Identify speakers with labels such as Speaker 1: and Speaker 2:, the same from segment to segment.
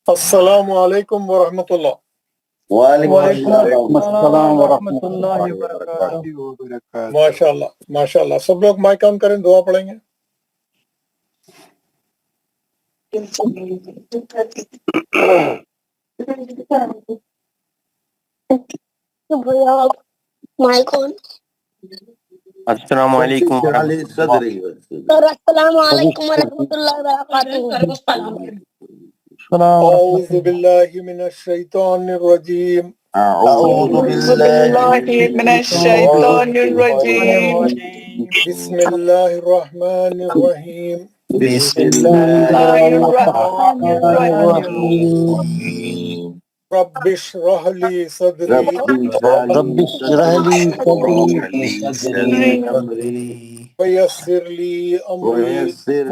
Speaker 1: السلام علیکم ورحمۃ اللہ۔
Speaker 2: وعلیکم السلام ورحمۃ اللہ وبرکاتہ۔
Speaker 1: ماشاء اللہ ماشاء اللہ، سب لوگ مائک آن کریں، دعا پڑھیں گے۔
Speaker 3: السلام علیکم
Speaker 4: السلام علیکم ورحمۃ اللہ وبرکاتہ۔
Speaker 1: اعوذ باللہ من الشیطان الرجیم،
Speaker 2: اعوذ باللہ من الشیطان الرجیم،
Speaker 1: بسم اللہ الرحمن الرحیم۔
Speaker 3: بسم
Speaker 2: اللہ الرحمن الرحیم۔
Speaker 1: رب اشرح لی صدری
Speaker 3: رب اشرح لی صدری
Speaker 1: ویسر لی امری
Speaker 3: ویسر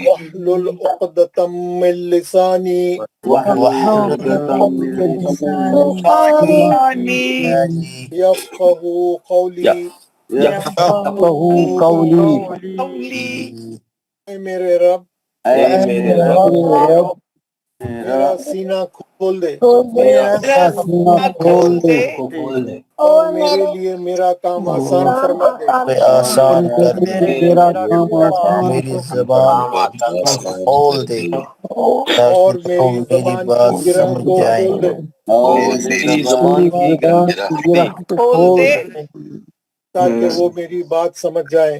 Speaker 1: واحلل عقدۃ من لسانی یفقہوا قولی۔ اے میرے رب، میرا سینہ کھول دے اور میرے لیے میرا کام آسان فرما دے۔
Speaker 3: آسان کر دے، میری زبان کھول دے
Speaker 1: اور
Speaker 3: تاکہ وہ
Speaker 1: میری
Speaker 3: میری
Speaker 1: زبان
Speaker 3: بات
Speaker 1: کی گرہ
Speaker 3: سمجھ
Speaker 1: کو
Speaker 3: جائے،
Speaker 2: کھول دے
Speaker 1: تاکہ وہ میری بات سمجھ جائے۔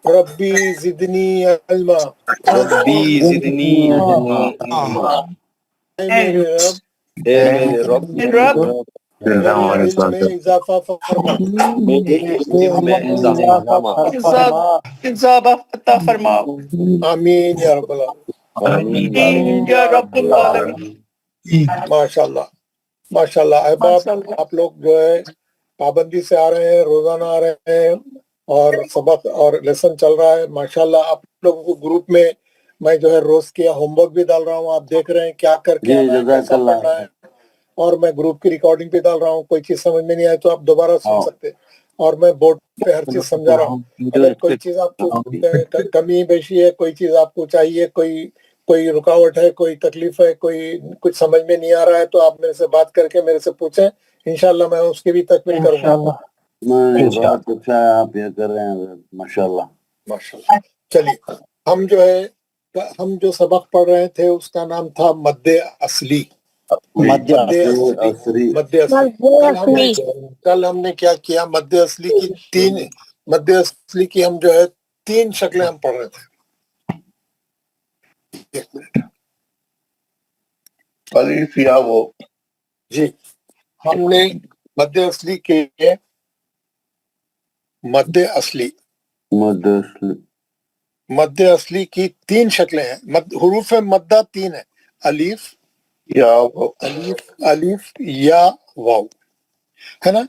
Speaker 1: ربی زدنی علما، اے میرے رب میرے علم میں اضافہ فرما۔
Speaker 2: اضافہ عطا فرماؤ،
Speaker 1: آمین یا رب العالمین۔
Speaker 2: آمین یا رب العالمین۔
Speaker 1: ماشاء اللہ ماشاء اللہ۔ احباب، آپ لوگ جو ہے پابندی سے آ رہے ہیں، روزانہ آ رہے ہیں اور سبق اور لیسن چل رہا ہے ماشاءاللہ۔ آپ لوگوں کو گروپ میں میں جو ہے روز کیا ہوم ورک بھی ڈال رہا ہوں، آپ دیکھ رہے ہیں کیا کر کے آنا ہے، کیسا پڑھنا ہے، اور میں گروپ کی ریکارڈنگ بھی ڈال رہا ہوں۔ کوئی چیز سمجھ میں نہیں آئے تو آپ دوبارہ سن سکتے، اور میں بورڈ پہ ہر چیز سمجھا رہا ہوں۔ اگر کوئی چیز آپ کو کمی بیشی ہے، کوئی چیز آپ کو چاہیے، کوئی رکاوٹ ہے، کوئی تکلیف ہے، کوئی کچھ سمجھ میں نہیں آ رہا ہے، تو آپ میرے سے بات کر کے میرے سے پوچھیں، انشاءاللہ میں اس کی بھی تکمیل کروں گا۔
Speaker 5: بہت اچھا ہے، آپ یہ کر رہے ہیں، ماشاءاللہ
Speaker 1: ماشاءاللہ۔ چلیے، ہم جو سبق پڑھ رہے تھے اس کا نام تھا مد اصلی۔ مد اصلی کل ہم نے کیا کیا؟ مد اصلی کی ہم جو ہے 3 شکلیں ہم پڑھ رہے تھے۔ ایک منٹ، الف یا وہ جی، ہم نے مد اصلی کے مد اصلی کی 3 شکلیں ہیں۔ حروف مدہ 3 ہیں، الف یا واو، ہے نا؟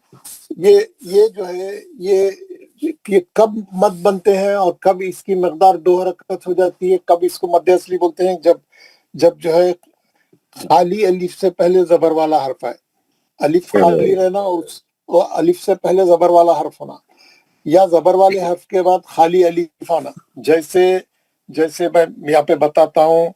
Speaker 1: یہ جو ہے یہ کب مد بنتے ہیں اور کب اس کی مقدار 2 حرکت ہو جاتی ہے، کب اس کو مد اصلی بولتے ہیں؟ جب جو ہے خالی الف سے پہلے زبر والا حرف ہے، الف خالی رہنا اور الف سے پہلے زبر والا حرف ہونا، یا زبر والے حرف کے بعد خالی الف آنا۔ جیسے میں یہاں پہ بتاتا ہوں،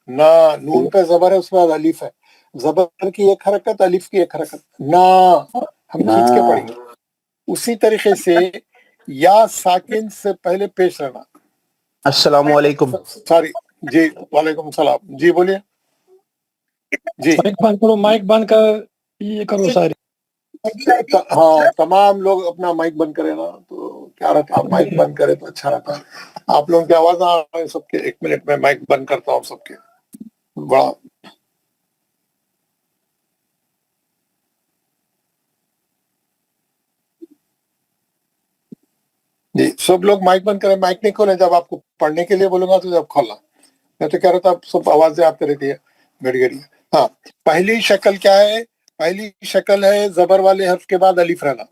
Speaker 1: نون پہ زبر ہے، اس کے بعد الف ہے، زبر کی ایک حرکت، الف کی ایک حرکت، ہم کھینچ کے پڑھیں گے۔ اسی طریقے سے یا ساکن سے پہلے پیش رہنا۔
Speaker 3: السلام علیکم۔
Speaker 1: ساری جی، وعلیکم السلام جی، بولیے جی۔
Speaker 6: مائک بند کر یہ کرو سارے۔
Speaker 1: ہاں، تمام لوگ اپنا مائک بند کرے نا تو کیا رہتا، مائک بند کرے تو اچھا رہتا۔ آپ لوگوں کی آواز آ رہی ہے سب کے، 1 منٹ میں مائک بند کرتا ہوں سب کے۔ بڑا جی، سب لوگ مائک بند کریں، مائک نہیں کھولیں جب آپ کو پڑھنے کے لیے بولوں گا تو جب کھولنا، میں تو کہہ رہا تھا سب آوازیں آتی رہتی ہے گھڑی گھڑی۔ ہاں، پہلی شکل کیا ہے؟ پہلی شکل ہے زبر والے حرف کے بعد الف رہنا،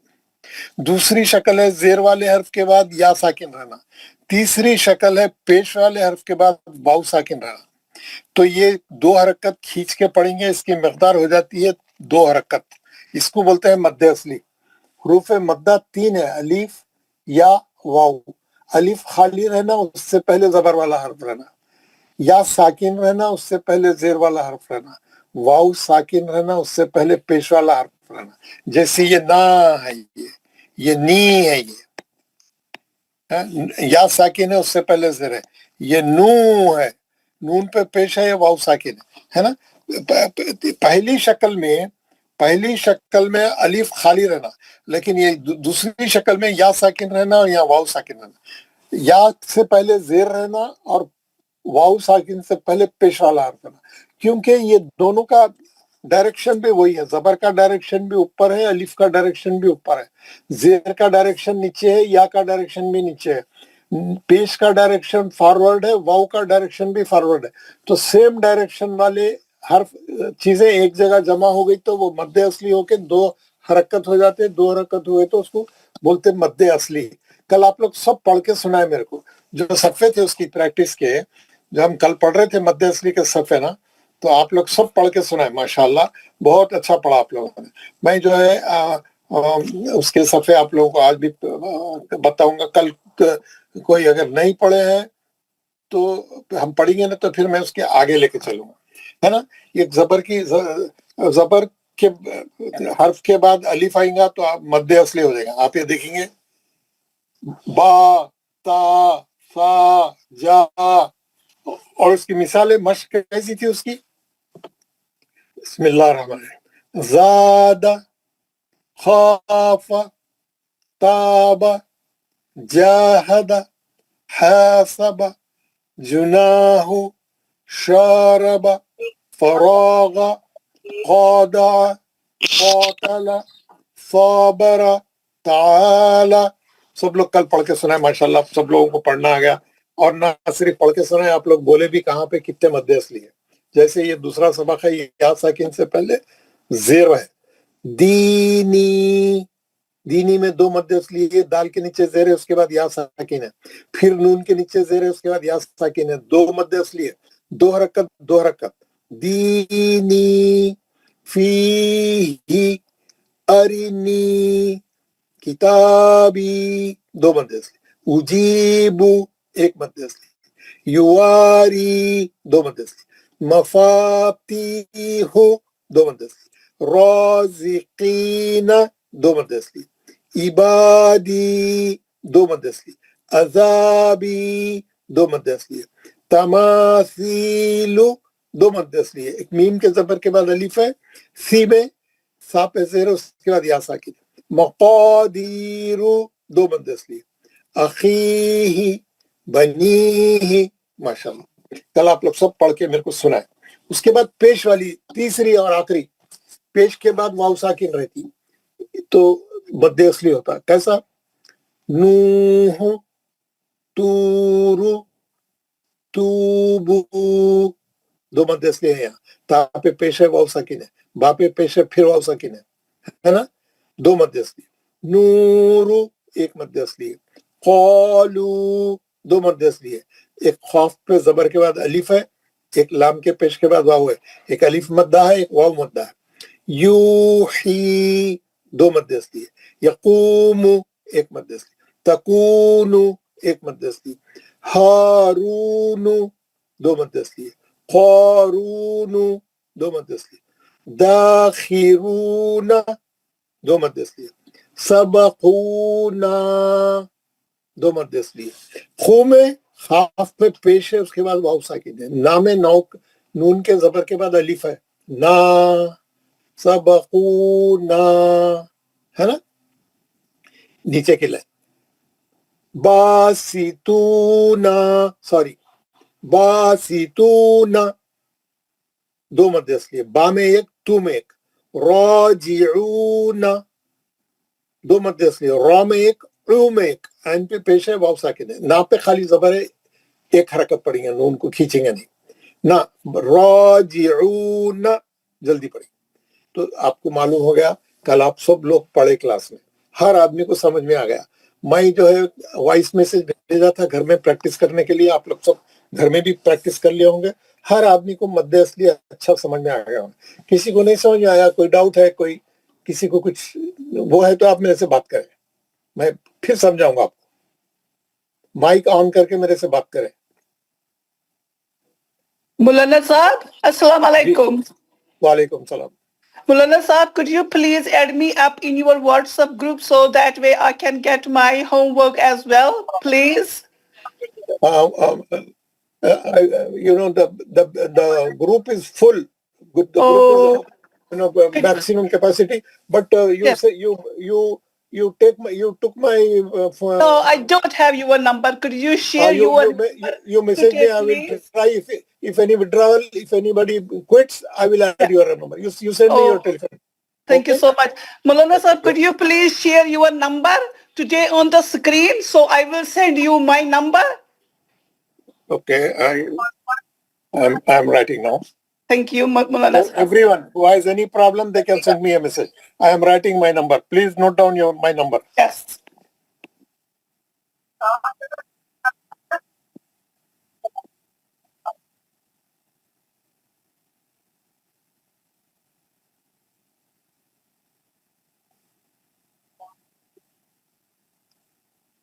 Speaker 1: دوسری شکل ہے زیر والے حرف کے بعد یا ساکن رہنا، تیسری شکل ہے پیش والے حرف کے بعد واو ساکن رہنا۔ تو یہ 2 حرکت کھینچ کے پڑھیں گے، اس کی مقدار ہو جاتی ہے 2 حرکت، اس کو بولتے ہیں مد اصلی۔ حروف مدہ 3 ہے، الف یا واو. الف خالی رہنا، اس سے پہلے زبر والا حرف رہنا. یا ساکن رہنا، اس سے پہلے زیر والا حرف رہنا. واو ساکن رہنا، اس سے پہلے پیش والا حرف رہنا. جیسے یہ نا ہے، یہ نی ہے، یہ یا ساکن ہے، اس سے پہلے زیر ہے. یہ نو ہے، نون پہ پیش ہے، یا واو ساکن ہے نا. پہلی شکل میں الف خالی رہنا، لیکن یہ دوسری شکل میں یا ساکن رہنا یا واو ساکن رہنا. یا سے پہلے زیر رہنا اور واو ساکن سے پہلے پیش والا حرف رہنا، کیونکہ یہ دونوں کا ڈائریکشن بھی وہی ہے. زبر کا ڈائریکشن بھی اوپر ہے، الف کا ڈائریکشن بھی اوپر ہے. زیر کا ڈائریکشن نیچے ہے، یا کا ڈائریکشن بھی نیچے ہے. پیش کا ڈائریکشن فارورڈ ہے، واو کا ڈائریکشن بھی فارورڈ ہے. تو سیم ڈائریکشن والے حرف چیزیں ایک جگہ جمع ہو گئی تو وہ مد اصلی ہو کے 2 حرکت ہو جاتے. 2 حرکت ہوئے تو اس کو بولتے مد اصلی. کل آپ لوگ سب پڑھ کے سنائے میرے کو، جو صفحے تھے اس کی پریکٹس کے، جو ہم کل پڑھ رہے تھے مد اصلی کے صفحے نا، تو آپ لوگ سب پڑھ کے سنائے. ماشاءاللہ بہت اچھا پڑھا آپ لوگوں نے. میں جو ہے اس کے صفحے آپ لوگوں کو آج بھی بتاؤں گا. کل کوئی اگر نہیں پڑھے ہیں تو ہم پڑھیں گے نا، تو پھر میں اس کے آگے لے کے چلوں گا، ہے نا. یہ زبر کے حرف کے بعد الف آئیں گا تو آپ مد اصلی ہو جائے گا. آپ یہ دیکھیں گے با، تا، سا، جا. اور اس کی مثالیں مشق کیسی تھی اس کی؟ بسم اللہ الرحمن الرحیم. زاد، خاف، تاب، جاہد، حاسب، جناح، شارب، فراغ، خادع، قاتل، صابر، تعال. سب لوگ کل پڑھ کے سنائے. ماشاءاللہ سب لوگوں کو پڑھنا آ گیا. اور نہ صرف پڑھ کے سنائے، آپ لوگ بولے بھی کہاں پہ کتنے مد اصلی ہے. جیسے یہ دوسرا سبق ہے، یہ یا ساکن سے پہلے زیر ہے. دینی، دینی میں 2 مد اصلی ہے. دال کے نیچے زیر ہے، اس کے بعد یا ساکن ہے. پھر نون کے نیچے زیر ہے، اس کے بعد یا ساکن ہے. 2 مد اصلی ہے، 2 حرکت 2 حرکت. دینی، فیہی، ارنی، کتابی، 2 مد اصلی. اجیبو، 1 مد اصلی. یواری، 2 مد اصلی. مفاتیح، 2 مد اصلی. رازقین، 2 مد اصلی. عبادی، 2 مد اصلی. عذابی، 2 مد اصلی. تماثیل، 2 مد اصلی ہے. ایک میم کے زبر کے بعد الف ہے، سی میں سا پہ زیر ہے، اس کے بعد یا ساکن. مقادیر، 2 مد اصلی. اخیہ، بنیہ. ماشاءاللہ کل آپ لوگ سب پڑھ کے میرے کو سنائے. اس کے بعد پیش والی تیسری اور آخری، پیش کے بعد واو ساکن رہتی تو مد اصلی ہوتا. کیسا؟ نوح، تور، توبو، 2 مد اصلی ہے. یہاں تا پہ پیش ہے، واو ساکن ہے. با پہ پیش ہے، پھر واو ساکن ہے نا. 2 مد اصلی. نور، 1 مد اصلی ہے. قالو، 2 مد اصلی ہے. ایک خوف پہ زبر کے بعد الف ہے، ایک لام کے پیش کے بعد واو ہے. ایک الف مدہ ہے، ایک واو مدہ ہے. یوحی، 2 مد اصلی ہے. یقوم، 1 مد اصلی. تکون، 1 مد اصلی. ہارون، 2 مد اصلی ہے. قارون، 2 مد اصلی. داخرون، 2 مد اصلی ہے. سبقونا، 2 مد اصلی ہے. خو میں خاف پہ پیش ہے، اس کے بعد واو ساکن ہے. نا میں نون کے زبر کے بعد الف ہے. نا، سبقونا، ہے نا. نیچے کے لائن باسیتونا، باسیتونا، 2 مد اصلی ہے. با میں 1، تو میں 1. راجعون، 2 مد اصلی ہے. را میں 1، عو میں 1. عین پہ پیش ہے، واو ساکن ہے. نا پہ خالی زبر ہے، 1 حرکت پڑیں گے، نون کو کھینچیں گے نہیں. نا، راجعون، جلدی پڑھیں. تو آپ کو معلوم ہو گیا. کل آپ سب لوگ پڑھے کلاس میں، ہر آدمی کو سمجھ میں آ گیا. میں جو ہے وائس میسج بھیجا تھا گھر میں پریکٹس کرنے کے لیے. آپ لوگ سب گھر میں بھی پریکٹس کر لیے ہوں گے. ہر آدمی کو مد اصلی اچھا سمجھ میں آ گیا. کسی کو نہیں سمجھ میں آیا، کوئی ڈاؤٹ ہے، کوئی کسی کو کچھ وہ ہے تو آپ میرے سے بات کریں, میں پھر سمجھاؤں گا آپ کو. مائک آن کر کے میرے سے بات کریں.
Speaker 2: مولانا صاحب السلام علیکم.
Speaker 1: وعلیکم السلام.
Speaker 2: Mulana Saab, could you please add me up in your WhatsApp group so that way I can get my homework as well, please?
Speaker 1: You know, the group is full. The group
Speaker 2: Oh,
Speaker 1: is maximum capacity. But you
Speaker 2: yes.
Speaker 1: say you took my phone.
Speaker 2: No, I don't have your number. Could you share your number
Speaker 1: You message me.
Speaker 2: today,
Speaker 1: I will
Speaker 2: please?
Speaker 1: try. If any withdrawal, if anybody quits, I will add your number. You send me your
Speaker 2: Oh,
Speaker 1: telephone.
Speaker 2: thank you
Speaker 1: Okay?
Speaker 2: so much. Mulana Saab, could you please share your number today on the screen? So I will send you my number.
Speaker 1: Okay. I'm writing now.
Speaker 2: Thank you, Mulana Saab.
Speaker 1: Everyone who has any problem, they can send me a message. I am writing my number. Please note down my number.
Speaker 2: Yes.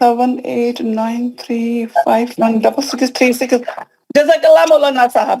Speaker 2: 7893516636. Jazakallah Maulana Sahab.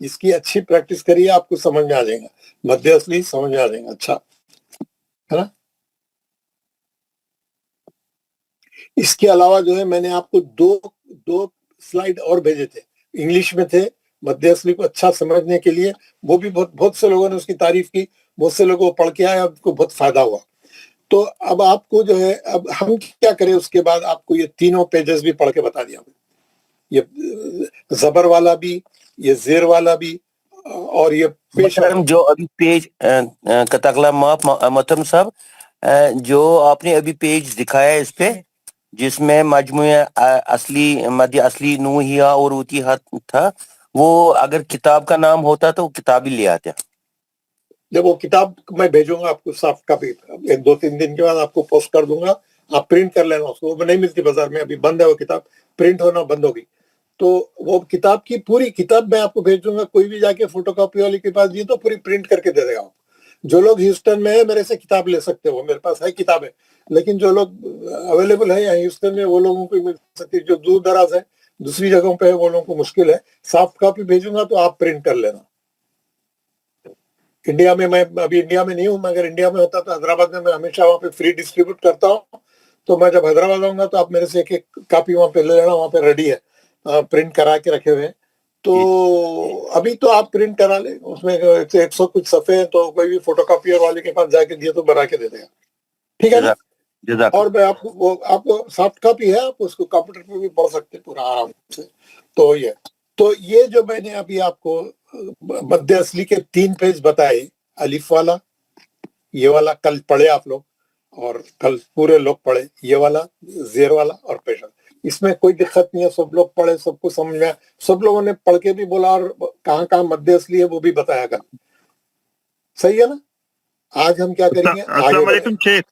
Speaker 1: اس کی اچھی practice کریے, آپ کو سمجھ میں آ جائے گا, مد اصلی سمجھ میں آ جائے گا. اچھا ہے نا. اس کے علاوہ جو ہے میں نے آپ کو دو سلائیڈ اور بھیجے تھے, انگلش میں تھے, مد اصلی کو اچھا سمجھنے کے لیے. وہ بھی بہت سے لوگوں نے اس کی تعریف کی, بہت سے لوگوں کو پڑھ کے آئے, آپ کو بہت فائدہ ہوا. تو اب آپ کو جو ہے, اب ہم کیا کریں اس کے بعد آپ کو یہ تینوں پیجز بھی پڑھ کے بتا دیا, یہ زبر والا بھی, یہ زیر والا بھی, اور یہ پیش.
Speaker 3: جو ابھی پیج کتاکلا متم صاحب, جو آپ نے ابھی پیج دکھایا ہے اس پہ, جس میں مجموعہ اصلی مد اصلی نوحیہ اور اوتیہ تھا, وہ اگر کتاب کا نام ہوتا تو وہ کتاب ہی لے آتے.
Speaker 1: جب وہ کتاب میں بھیجوں گا آپ کو سافٹ کاپی, 2-3 دن کے بعد آپ کو پوسٹ کر دوں گا, آپ پرنٹ کر لینا اس کو. وہ نہیں ملتی بازار میں, ابھی بند ہے وہ کتاب, پرنٹ ہونا بند ہوگی. تو وہ کتاب کی پوری کتاب میں آپ کو بھیج دوں گا. کوئی بھی جا کے فوٹو کاپی والے کے پاس دیے تو پوری پرنٹ کر کے دے دے گا. جو لوگ ہیوسٹن میں ہے میرے سے کتاب لے سکتے ہو, میرے پاس ہے کتابیں, لیکن جو لوگ اویلیبل ہے یہاں ہیوسٹن میں وہ لوگوں کو مل سکتی. جو دور دراز ہے دوسری جگہوں پہ ہے وہ لوگوں کو مشکل ہے. سافٹ کاپی بھیجوں گا تو آپ پرنٹ کر لینا. انڈیا میں ابھی انڈیا میں نہیں ہوں, میں اگر انڈیا میں ہوتا تو حیدرآباد میں ہمیشہ وہاں پہ فری ڈسٹریبیوٹ کرتا ہوں. تو میں جب حیدرآباد آؤں گا تو آپ میرے سے ایک کاپی وہاں پہ لے لینا, وہاں پہ ریڈی ہے, پرنٹ کرا کے رکھے ہوئے. تو ابھی تو آپ پرنٹ کرا لیں, اس میں 100 کچھ صفحے ہیں, تو کوئی بھی فوٹو کاپیئر والے کے پاس جا کے دیے تو بنا کے دے دے گا. ٹھیک ہے نا. اور میں آپ کو سافٹ کاپی ہے, آپ اس کو کمپیوٹر پہ بھی پڑھ سکتے پورا آرام سے. تو یہ جو میں نے ابھی آپ کو مد اصلی کے 3 پیج بتائے, الف والا, یہ والا کل پڑھے آپ لوگ, اور کل پورے لوگ پڑھے, یہ والا, زیر والا اور پیش والا. اس میں کوئی دقت نہیں ہے, سب لوگ پڑھے, سب کو سمجھ میں, سب لوگوں نے پڑھ کے بھی بولا, اور کہاں کہاں مد اصلی ہے وہ بھی بتایا کل. صحیح ہے نا. آج ہم کیا کریں گے,
Speaker 7: السلام علیکم شیخ.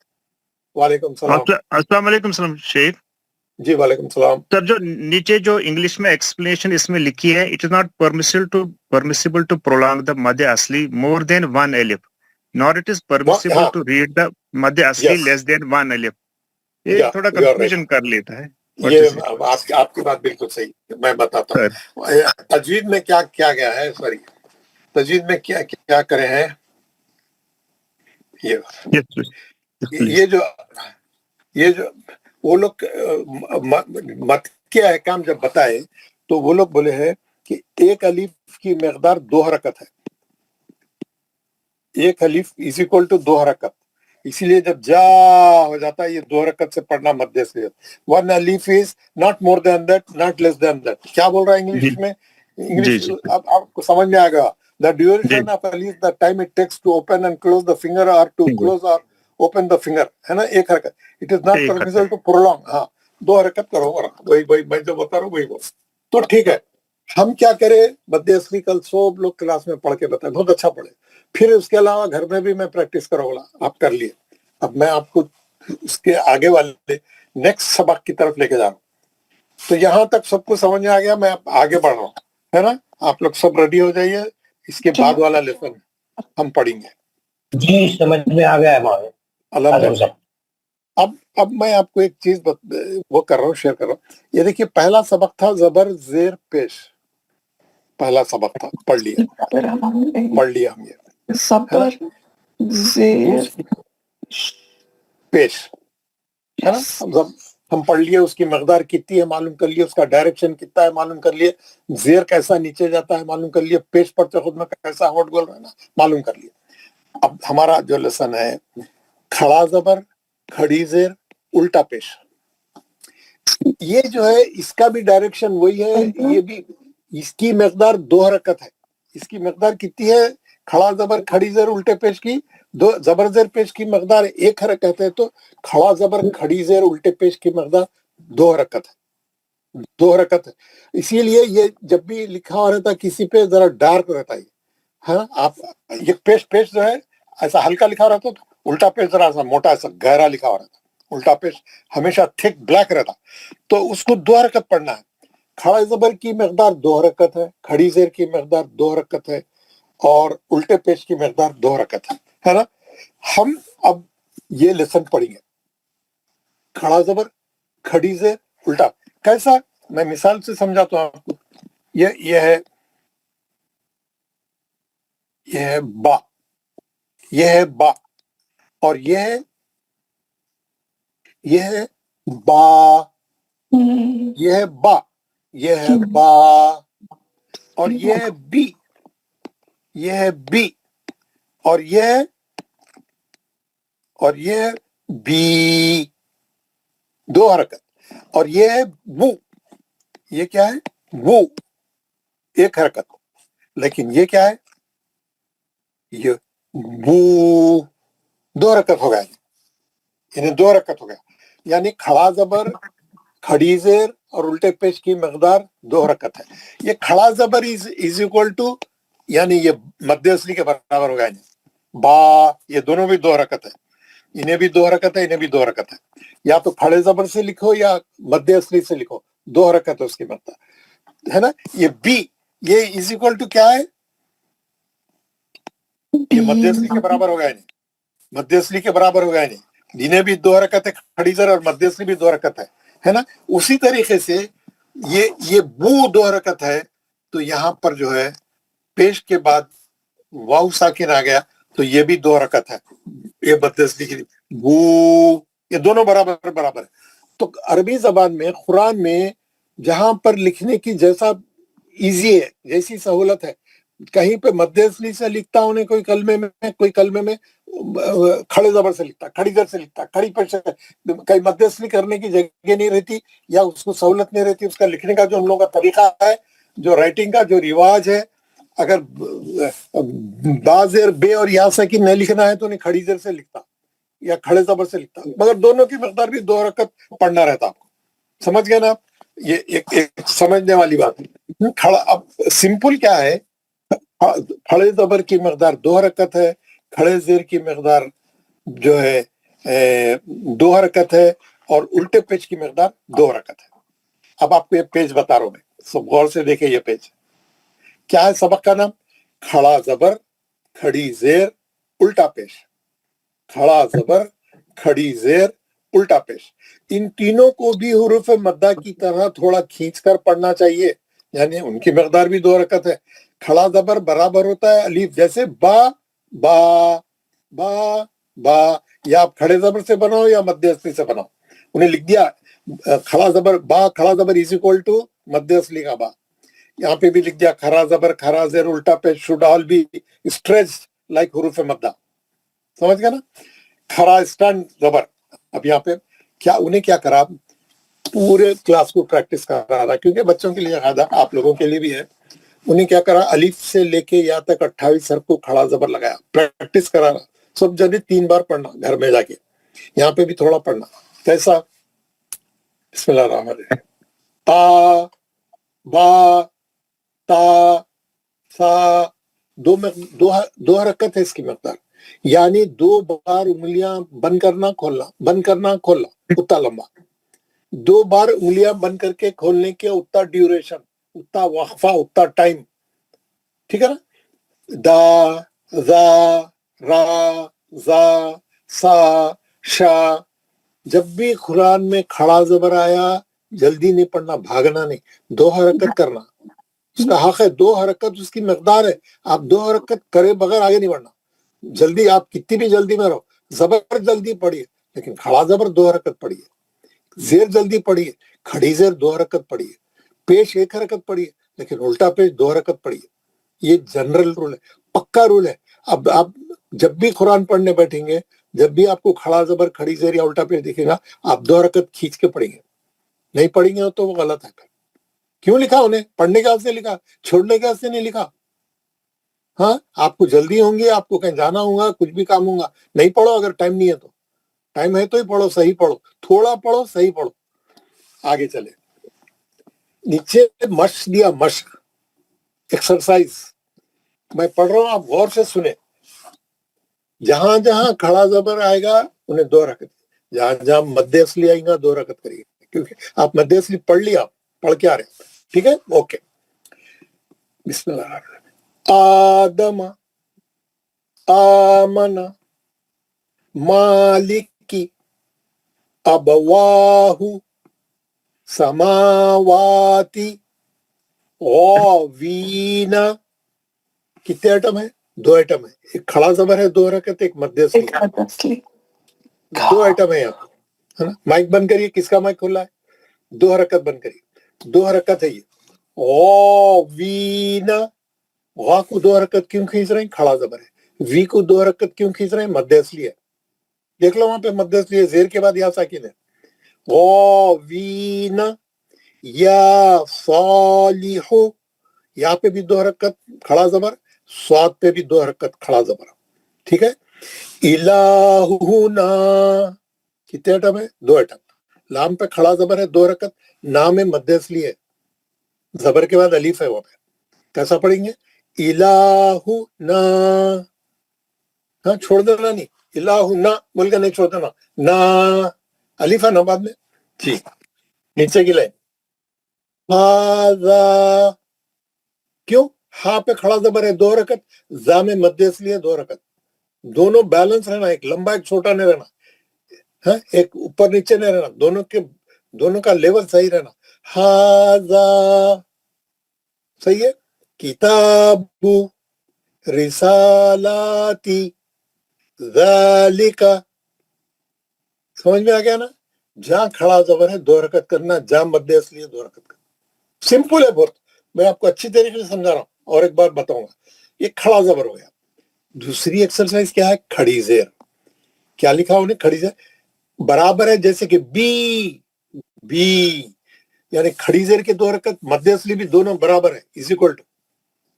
Speaker 1: وعلیکم السلام.
Speaker 7: السلام علیکم شیخ.
Speaker 1: جی وعلیکم السلام.
Speaker 7: سر, جو نیچے جو انگلش میں ایکسپلینیشن اس میں لکھی ہے, it is not permissible to prolong the مد اصلی more than 1 الف, nor it is permissible to read the مد اصلی less than 1 الف. یہ تھوڑا کنفیوژن کر لیتا ہے.
Speaker 1: یہ آپ کی بات بالکل صحیح, میں بتاتا ہوں. تجوید میں کیا کیا گیا ہے, سوری, تجوید میں کیا کرے ہیں. یہ جو وہ لوگ مت کے احکام جب بتائے تو وہ لوگ بولے ہیں کہ 1 الف کی مقدار 2 حرکت ہے. 1 الف از اکول ٹو 2 حرکت. اسی لیے جب جا ہو جاتا ہے یہ 2 حرکت سے پڑھنا مد اصلی. 1 الف is not more than that, not less than that. کیا بول رہا ہے انگلش میں, انگلش اب آپ کو سمجھ میں آ گیا. The duration of alif, the time it takes to open and close the finger, or to close or open the finger, ہے نا, 1 حرکت. It is not permissible to prolong. ہاں 2 حرکت کرو, وہی میں جو بتا رہا ہوں وہی بول. تو ٹھیک ہے, ہم کیا کریں, مد اصلی کل سب لوگ کلاس میں پڑھ کے بتائیں, بہت اچھا پڑھے. پھر اس کے علاوہ گھر میں بھی میں پریکٹس کروں گا, آپ کر لیے. اب میں آپ کو اس کے آگے والے نیکسٹ سبق کی طرف لے کے جا رہا ہوں. تو یہاں تک سب کو سمجھ میں آ گیا, میں آگے بڑھ رہا ہوں, ہے نا. آپ لوگ سب ریڈی ہو جائیے, اس کے بعد والا لیسن ہم پڑھیں گے.
Speaker 3: جی سمجھ میں آ گیا ہے.
Speaker 1: الحمدللہ. اب میں آپ کو ایک چیز وہ کر رہا ہوں, شیئر کر رہا ہوں. یہ دیکھیے, پہلا سبق تھا زبر زیر پیش. پہلا سبق تھا, پڑھ لیا ہم یہ
Speaker 2: زبر زیر
Speaker 1: پیش, ہے نا. ہم پڑھ لیے, اس کی مقدار کتنی ہے معلوم کر لیے, اس کا ڈائریکشن کتنا ہے معلوم کر لیے, زیر کیسا نیچے جاتا ہے معلوم کر لیے, پیش پڑھتے خود میں کیسا ہوٹ گول رہنا معلوم کر لیے. اب ہمارا جو لیسن ہے, کھڑا زبر, کھڑی زیر, الٹا پیش. یہ جو ہے اس کا بھی ڈائریکشن وہی ہے, یہ بھی اس کی مقدار 2 حرکت ہے. اس کی مقدار کتنی ہے, کھڑا زبر کھڑی زیر الٹے پیش کی, زبر زیر پیش کی مقدار 1 حرکت ہے, تو کھڑا زبر کھڑی زیر الٹے پیش کی مقدار 2 حرکت ہے. 2 حرکت ہے. اسی لیے یہ جب بھی لکھا ہوا رہتا کسی پہ ذرا ڈارک رہتا ہے. آپ یہ پیش جو ہے ایسا ہلکا لکھا رہتا, تو الٹا پیش ذرا ایسا موٹا, ایسا گہرا لکھا ہوا رہتا. الٹا پیش ہمیشہ تھک بلیک رہتا. تو اس کو 2 حرکت پڑھنا ہے. کھڑا زبر کی مقدار 2 حرکت ہے, کھڑی زیر کی مقدار 2 حرکت ہے, اور الٹے پیش کی مقدار 2 حرکت ہے نا. ہم اب یہ لیسن پڑھیں گے, کھڑا زبر کھڑی زیر الٹا. کیسا, میں مثال سے سمجھاتا ہوں آپ کو. یہ ہے یہ ہے با، یہ ہے با، اور یہ ہے با، یہ ہے با، یہ ہے با، اور یہ ہے بی، یہ ہے بی، اور یہ بی، دو حرکت، اور یہ ہے بو، یہ کیا ہے بو، ایک حرکت، لیکن یہ کیا ہے یہ بو، دو حرکت ہو گیا، یعنی دو حرکت ہو گیا، یعنی کھڑا زبر، کھڑی زیر اور الٹے پیش کی مقدار دو حرکت ہے. یہ کھڑا زبر از اکول ٹو، یعنی یہ مد اصلی کے برابر ہو گیا، با، یہ دونوں بھی دو حرکت ہے، انہیں بھی دو حرکت ہے، انہیں بھی دو حرکت ہے. یا تو کھڑے زبر سے لکھو یا مد اصلی سے لکھو، دو حرکت ہے اس کی مقدار، ہے نا. یہ بی، یہ از اکول ٹو کیا ہے، یہ مد اصلی کے برابر ہو گیا، نہیں مد اصلی کے برابر ہو گیا، نہیں انہیں بھی دو حرکت ہے، کھڑی زر اور مد اصلی بھی دو حرکت ہے نا. اسی طریقے سے یہ بو دو حرکت ہے، تو یہاں پر جو ہے پیش کے بعد واو ساکن آ گیا تو یہ بھی دو حرکت ہے، یہ مد اصلی کی بو، یہ دونوں برابر برابر ہے. تو عربی زبان میں قرآن میں جہاں پر لکھنے کی جیسا ایزی ہے، جیسی سہولت ہے، کہیں پہ مد اصلی سے لکھتا ہوں کوئی کلمے میں کھڑے زبر سے لکھتا، کھڑی زر سے لکھتا، کھڑی پیش سے، کہیں مد اصلی کرنے کی جگہ نہیں رہتی یا اس کو سہولت نہیں رہتی. اس کا لکھنے کا جو ہم لوگوں کا طریقہ ہے، جو رائٹنگ کا جو رواج ہے، اگر با زیر بے اور یا ساکن نہیں لکھنا ہے تو نہیں کھڑی زر سے لکھتا یا کھڑے زبر سے لکھتا، مگر دونوں کی مقدار بھی دو حرکت پڑھنا رہتا. آپ کو سمجھ گئے نا آپ؟ یہ ایک سمجھنے والی بات ہے. کھڑا اب سمپل کیا ہے، کھڑے زبر کی مقدار دو حرکت ہے، کھڑے زیر کی مقدار جو ہے دو حرکت ہے، اور الٹے پیج کی مقدار دو حرکت ہے. اب آپ کو یہ پیج بتا رہا ہوں میں، سب غور سے دیکھیں. یہ پیج کیا ہے، سبق کا نام کھڑا زبر، کھڑی زیر، الٹا پیش، کھڑا زبر، کھڑی زیر، الٹا پیش. ان تینوں کو بھی حروف مدہ کی طرح تھوڑا کھینچ کر پڑھنا چاہیے، یعنی ان کی مقدار بھی دو حرکت ہے. کھڑا زبر برابر ہوتا ہے الف، جیسے با با با با، یا آپ کھڑے زبر سے بناؤ یا مد اصلی سے بناؤ. انہیں لکھ دیا کھڑا زبر با، کھڑا زبر از اکول ٹو مد اصلی کا با. یہاں پہ بھی لکھ دیا کھڑا زبر، کھڑا زیر، الٹا پیش should all be stretched like حروف مدہ. سمجھ گیا نا؟ کھڑا اسٹینڈ زبر. اب یہاں پہ انہیں کیا کرا، پورے کلاس کو پریکٹس کرا رہا، کیونکہ بچوں کے لیے فائدہ، آپ لوگوں کے لیے بھی ہے. انہیں کیا کرا، الف سے لے کے یا تک 28 حرف کو کھڑا زبر لگایا، پریکٹس کرا رہا. سب جلدی 3 بار پڑھنا گھر میں جا کے، یہاں پہ بھی تھوڑا پڑھنا. کیسا؟ بسم اللہ الرحمن الرحیم. تا با تا سا، دو حرکت ہے اس کی مقدار، یعنی 2 بار انگلیاں بند کرنا کھولنا اتنا لمبا، 2 بار انگلیاں بند کر کے کھولنے کے اتنا ڈیوریشن، اتنا وقفہ، اتنا ٹائم. ٹھیک ہے نا؟ دا زا را زا سا شا. جب بھی قرآن میں کھڑا زبر آیا جلدی نہیں پڑھنا، بھاگنا نہیں، 2 حرکت کرنا. اس کا حق ہے، 2 حرکت اس کی مقدار ہے. آپ 2 حرکت کرے بغیر آگے نہیں بڑھنا. جلدی آپ کتنی بھی جلدی میں رہو، زبر جلدی پڑھیے لیکن کھڑا زبر 2 حرکت پڑھیے، زیر جلدی پڑھیے، کھڑی زیر 2 حرکت پڑھیے، پیش 1 حرکت پڑھیے لیکن الٹا پیش 2 حرکت پڑھیے. یہ جنرل رول ہے، پکا رول ہے. اب آپ جب بھی قرآن پڑھنے بیٹھیں گے، جب بھی آپ کو کھڑا زبر، کھڑی زیر یا الٹا پیش دکھے گا، آپ 2 حرکت کھینچ کے پڑھیں گے. نہیں پڑھیں گے تو وہ غلط ہے. کیوں لکھا انہیں؟ پڑھنے کے واسطے لکھا، چھوڑنے کے واسطے نہیں لکھا. ہاں، آپ کو جلدی ہوں گی، آپ کو کہیں جانا ہوگا، کچھ بھی کام ہوگا، نہیں پڑھو. اگر ٹائم نہیں ہے تو، ٹائم ہے تو ہی پڑھو، صحیح پڑھو، تھوڑا پڑھو، صحیح پڑھو. آگے چلے. نیچے مشق دیا، مشق، ایکسرسائز. میں پڑھ رہا ہوں، آپ غور سے سنیں. جہاں جہاں کھڑا زبر آئے گا انہیں 2 حرکت، جہاں جہاں مد اصلی آئیں گا 2 حرکت کریے، کیونکہ آپ مد اصلی پڑھ لیا، آپ پڑھ کے آ رہے ہیں. ٹھیک ہے، اوکے. بسم اللہ الرحمن الرحیم. آدم، آمن، مالکی، ابواہ، سماواتی، غاوین. کتنے آئٹم ہیں؟ دو آئٹم ہے, ایک کھڑا زبر ہے 2 حرکت, ایک مد اصلی,
Speaker 2: Honestly.
Speaker 1: 2 آئٹم ہے یہاں, ہے نا. مائک بند کریے, کس کا مائک کھلا ہے؟ 2 حرکت بند کریے, 2 حرکت ہے یہ. او وینا, غا کو 2 حرکت کیوں کھینچ رہے ہیں؟ کھڑا زبر ہے. وی کو 2 حرکت کیوں کھینچ رہے ہیں؟ مد اصلی ہے. دیکھ لو وہاں پہ مد اصلی ہے, زیر کے بعد یا ساکن ہے. او وینا یا صالحو, یہاں پہ بھی 2 حرکت کھڑا زبر, سواد پہ بھی 2 حرکت کھڑا زبر. ٹھیک ہے. الہنا, کتنے ایٹم ہے؟ 2 ایٹم. لام پہ کھڑا زبر ہے 2 حرکت, نام مد اصلی ہے, زبر کے بعد الف ہے وہاں پہ. کیسا پڑھیں گے؟ الہنا, ہاں چھوڑ دینا نہیں, الہنا بول کے نہیں چھوڑ دینا, نا الف ہے نا بعد میں. جی نیچے کی لائن, ہاذا, کیوں؟ ہاں پہ کھڑا زبر ہے 2 حرکت, زا میں مد اصلی ہے 2 حرکت. دونوں بیلنس رہنا, ایک لمبا ایک چھوٹا نہیں رہنا, ہاں ایک اوپر نیچے نہیں رہنا, دونوں کا لیول صحیح رہنا. ہاذا صحیح ہے. کتاب رسالاتی ذالک, سمجھ میں آ گیا نا. جہاں کھڑا زبر ہے 2 حرکت کرنا, جہاں مد اصلی ہے 2 حرکت کرنا. سمپل ہے بہت, میں آپ کو اچھی طریقے سے سمجھا رہا ہوں. اور ایک بار بتاؤں گا, یہ کھڑا زبر ہو گیا. دوسری ایکسرسائز کیا ہے؟ کھڑی زیر. کیا لکھا انہیں؟ کھڑی زیر. برابر ہے جیسے کہ بی, یعنی کھڑی زیر کے 2 حرکت, مد اصلی بھی دونوں برابر ہے, از اکول ٹو,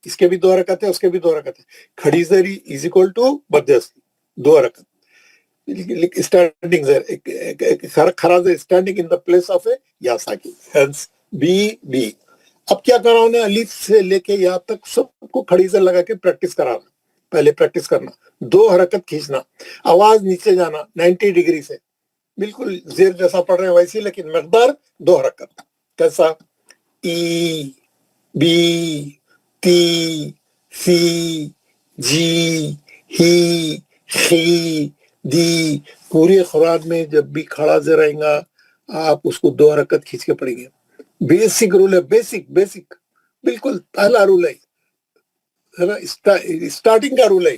Speaker 1: اس کے بھی 2 حرکت ہے, اس کے بھی 2 حرکت ہے. کھڑی زیر از اکول ٹو مد اصلی 2 حرکت. اسٹینڈنگ زیر, کھڑا زیر standing in the place of a یا ساکن, ہینس بی. اب کیا کرا انہیں؟ الف سے لے کے یہاں تک سب کو کھڑی زیر لگا کے پریکٹس کرانا. پہلے پریکٹس کرنا, 2 حرکت کھینچنا, آواز نیچے جانا 90 ڈگری سے, بالکل زیر جیسا پڑھ رہے ہیں ویسی, لیکن مقدار 2 حرکت. کیسا؟ ای, بی, تی, سی, جی, ہی, خی, دی. پوری قرآن میں جب بھی کھڑا زیر آئیں گا آپ اس کو 2 حرکت کھینچ کے پڑھیں گے. بیسک رول ہے, بیسک بالکل پہلا رول ہے نا, اسٹارٹنگ کا رول ہے.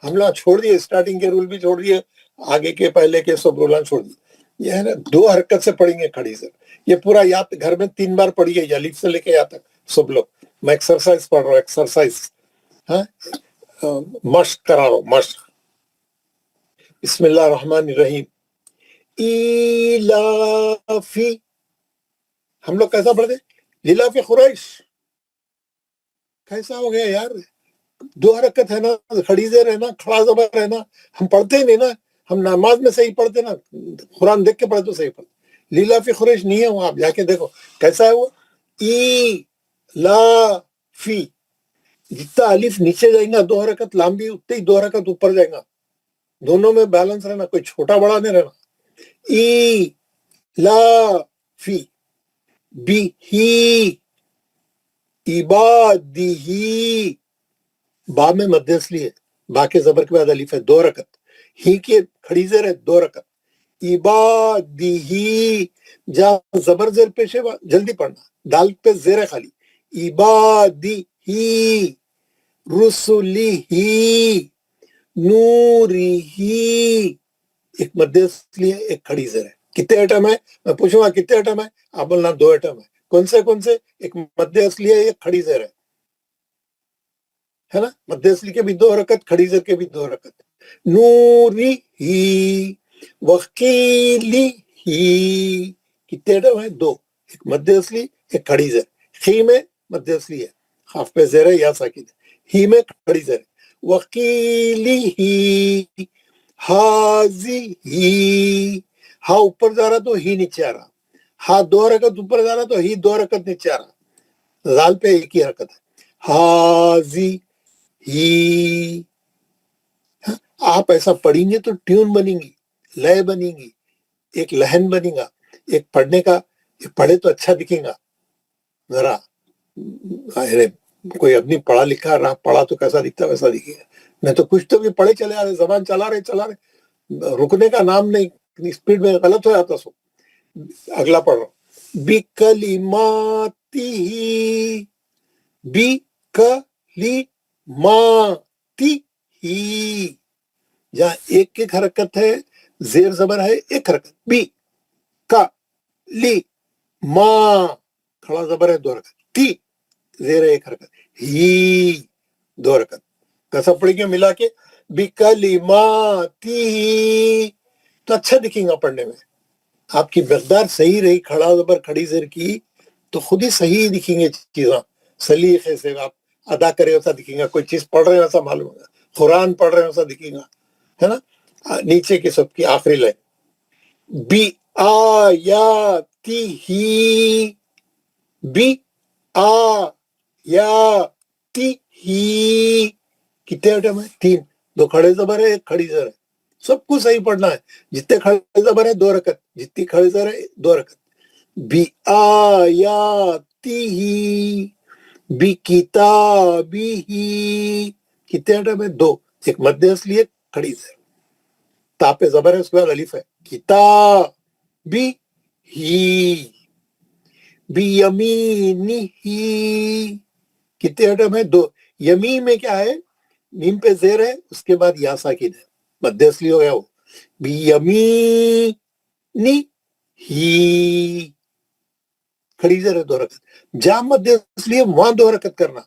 Speaker 1: ہم لوگ چھوڑ دیے, اسٹارٹنگ کے رول بھی چھوڑ دیے, آگے کے پہلے کے سب رولان چھوڑ دیے. یہ ہے نا 2 حرکت سے پڑھیں گے کھڑی زیر. یہ پورا یاد گھر میں 3 بار پڑھیے, الف سے لے کے یہاں تک سب لوگ. میں ایکسرسائز پڑھ رہا ہوں, ایکسرسائز, ہاں مشق کرا رہا ہوں, مشق. بسم اللہ الرحمن الرحیم. ایلافی, ہم لوگ کیسا پڑھتے؟ لیلافی قریش. کیسا ہو گیا یار؟ 2 حرکت ہے نا, کھڑی زیر ہے نا, کھڑا زبر ہے نا, ہم پڑھتے ہی نہیں نا. ہم نماز میں صحیح پڑھتے نا, قرآن دیکھ کے پڑھتے تو صحیح پڑھتے. لیلا فی قریش نہیں ہے وہاں, آپ جا کے دیکھو کیسا ہے وہ. ای لا فی, جتنا الف نیچے جائیں گا 2 حرکت لمبی, اتنے ہی 2 حرکت اوپر جائیں گا. دونوں میں بیلنس رہنا, کوئی چھوٹا بڑا نہیں رہنا. ای لا فی, بی ہی عبادی, با میں مد اصلی ہے, با کے زبر کے بعد الف ہے, 2 حرکت. ہی کے کھڑی زیر ہے 2 حرکت. عبادی, جہاں زبر زیر پیش ہے جلدی پڑھنا, دال پہ زیر ہے خالی. عبادی ہی, رسلی ہی, نوری ہی. ایک مد اصلی ہے, ایک کھڑی زیر ہے. کتنے ایٹم ہے؟ میں پوچھوں گا کتنے ایٹم ہے, آپ بولنا 2 ایٹم ہے. کون سے؟ ایک مد اصلی ہے, ایک کھڑی زیر ہے نا. مد اصلی کے بھی 2 حرکت, کھڑی زیر کے بھی 2 حرکت. نوری ہی, وقیلی ہی. کتنے ایٹم ہے؟ 2. ایک مد اصلی, ایک کھڑی زیر. خی میں مد اصلی ہے, خاف پہ زیر ہے یا ساکن ہے. ہی میں کھڑی زیر ہے. وقیلی ہی, حاضی ہی. ہاں اوپر جا رہا تو ہی نیچے آ رہا, ہاں 2 حرکت اوپر جا رہا تو ہی 2 حرکت نیچے آ رہا. زال پہ ایک ہی حرکت ہے. حاضی ہی. آپ ایسا پڑھیں گے تو ٹیون بنیں گی, لے بنیں گی, ایک لہن بنے گا, ایک پڑھنے کا, پڑھے تو اچھا دکھیں گا ذرا. کوئی آدمی پڑھا لکھا رہا, پڑھا تو کیسا دکھتا ویسا دکھے گا. نہیں تو کچھ تو بھی پڑھے چلے آ رہے, زبان چلا رہے, رکنے کا نام نہیں, اسپیڈ میں غلط ہو جاتا. سو اگلا پڑھ رہا ہوں. بکلماتی, بکلما, تی ہی, جہاں ایک ایک حرکت ہے, زیر زبر ہے ایک حرکت, بی کا لی ما, کھڑا زبر ہے 2 حرکت, تی زیر ہے ایک حرکت, ہی 2 حرکت. کیسا پڑھیں گے ملا کے؟ بکلماتی, تو اچھا دکھیں گا پڑھنے میں. آپ کی مقدار صحیح رہی کھڑا زبر کھڑی زیر کی تو خود ہی صحیح دکھیں گے چیزاں, سلیقے سے آپ ادا کرے ویسا دکھیں گا, کوئی چیز پڑھ رہے ہیں ویسا معلوم ہوگا, قرآن پڑھ رہے ہیں ویسا دکھیں گا, ہے نا. نیچے کی سب کی آخری لائن بی آیاتی ہی, بی آیاتی ہی, کتنے آئٹم ہے؟ 3. 2 کھڑے زبر ہے, 1 کھڑی زر ہے. سب کو صحیح پڑھنا ہے. جتنے کھڑے زبر ہے 2 حرکت, جتنی کھڑی زر ہے 2 حرکت. بی آیاتی ہی, بی کتابی ہی, کتنے آئٹم ہے؟ 2. 1 مد اصلی ہے, کھڑی زر, تا پہ زبر ہے, اس کے بعد الف ہے. کتابی ہی, بی یمینی ہی, کتنے آئٹم ہے؟ 2. یمین میں کیا ہے؟ میم پہ زیر ہے, اس کے بعد یا ساکن ہے, مد اصلی ہو گیا وہ. بی یمینی ہی, کھڑی زر ہے 2 حرکت. جہاں مد اصلی ہے وہاں 2 حرکت کرنا,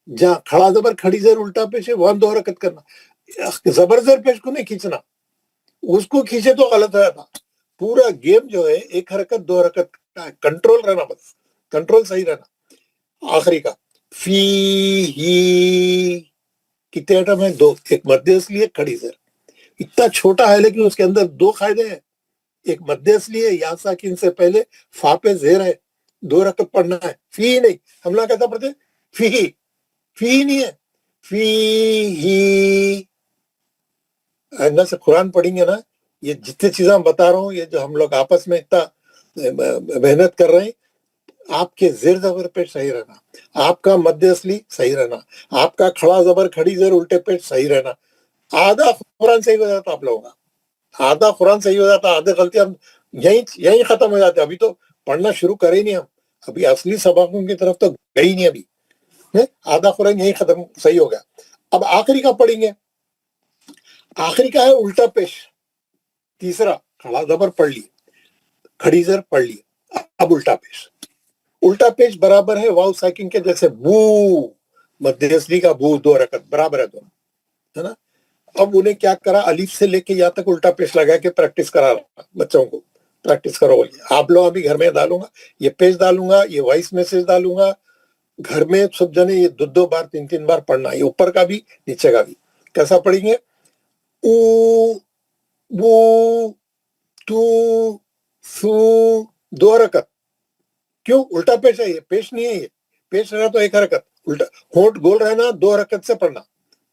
Speaker 1: جہاں کھڑا زبر کھڑی زر الٹا پیش ہے وہاں 2 حرکت کرنا. زبر زر پیش کو نہیں کھینچنا, اس کو کھینچے تو غلط ہو جاتا. پورا گیم جو ہے 1 حرکت 2 حرکت کا ہے, کنٹرول رہنا, بس کنٹرول صحیح رہنا. آخری کا فی ہی, کتنے آئٹم ہے؟ 2. 1 مد اصلی ہے, کھڑی زر. اتنا چھوٹا ہے لیکن اس کے اندر 2 قاعدے ہیں. 1 مد اصلی ہے, یا ساکن سے پہلے فا پہ زیر ہے, 2 حرکت پڑھنا ہے. فی نہیں, ہم لوگ کیسا پڑھتے ہیں؟ فی, فی نہیں ہے, فی ہی. آئندہ سے قرآن پڑھیں گے نا, یہ جتنے چیزیں ہم بتا رہا ہوں, یہ جو ہم لوگ آپس میں اتنا محنت کر رہے ہیں, آپ کے زیر زبر پیش صحیح رہنا, آپ کا مد اصلی صحیح رہنا, آپ کا کھڑا زبر کھڑی زیر الٹے پیش صحیح رہنا. آدھا قرآن صحیح ہو جاتا آپ لوگوں کا, آدھا قرآن صحیح ہو جاتا, آدھے غلطی ہم یہیں ختم ہو جاتے. ابھی تو پڑھنا شروع کرے نہیں ہم, ابھی اصلی سبقوں کی طرف تو گئی نہیں ابھی. آدھا قرآن یہیں ختم صحیح ہو گیا. اب آخری کا پڑھیں گے. آخری کا ہے الٹا پیش. 3 کھڑا زبر پڑھ لی, کھڑی زر پڑھ لی, اب الٹا پیش. الٹا پیش برابر ہے واو ساکن کے, جیسے بو, مد اصلی کا بو 2 حرکت برابر ہے دونوں, ہے نا. اب انہیں کیا کرا, الف سے لے کے یہاں تک الٹا پیش لگا کے پریکٹس کرا رہا بچوں کو, پریکٹس کرو. آپ لوگ ابھی گھر میں ڈالوں گا, یہ پیج ڈالوں گا, یہ وائس میسج ڈالوں گا, گھر میں سب جنے یہ 2 بار 3 بار پڑھنا, یہ اوپر کا بھی نیچے کا بھی. کیسا پڑھیں گے؟ او بو تو سو, 2 حرکت. کیوں؟ الٹا پیش ہے, یہ پیش نہیں ہے, یہ پیش رہنا تو 1 حرکت, الٹا ہونٹ گول رہنا, 2 حرکت سے پڑھنا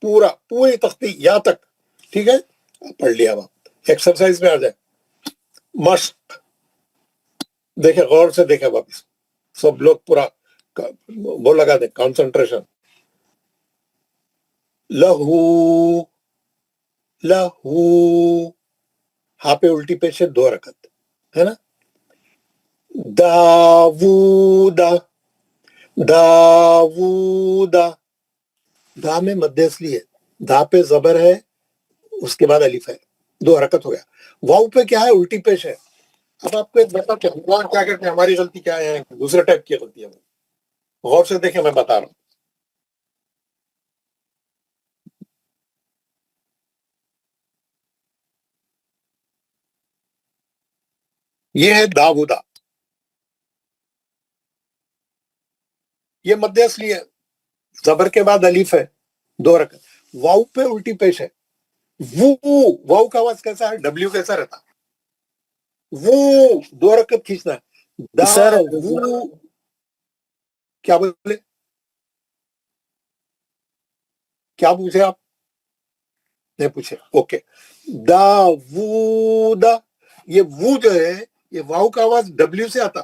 Speaker 1: پوری تختی یہاں تک. ٹھیک ہے, پڑھ لیا. اب ایکسرسائز میں آ جائے. مشق دیکھیں, غور سے دیکھیں, واپس سب لوگ پورا وہ لگا دیں, کانسنٹریشن. لہو, لہو, ہاں پہ الٹی پیش ہے 2 حرکت, ہے نا. داوودا, داوودا, دا میں مد اصلی ہے, دا پہ زبر ہے, اس کے بعد الف ہے, 2 حرکت ہو گیا. واو پہ کیا ہے؟ الٹی پیش ہے. اب آپ کو ایک بتا کہ ہم کیا کرتے ہیں, ہماری غلطی کیا ہے, دوسرے ٹائپ کی غلطی ہے. غور سے دیکھیں, میں بتا رہا ہوں. یہ ہے داوودا, یہ مد اصلی ہے, زبر کے بعد الف ہے, 2 حرکت. واو پہ الٹی پیش ہے. واو کا آواز کیسا ہے؟ ڈبلیو کیسا رہتا؟ وہ 2 حرکت کھینچنا ہے. دا
Speaker 3: سر
Speaker 1: وو, کیا بولے, کیا پوچھے آپ؟ نہیں پوچھے, اوکے. دا وو دا, یہ وو جو ہے, یہ واو کا آواز ڈبلیو سے آتا.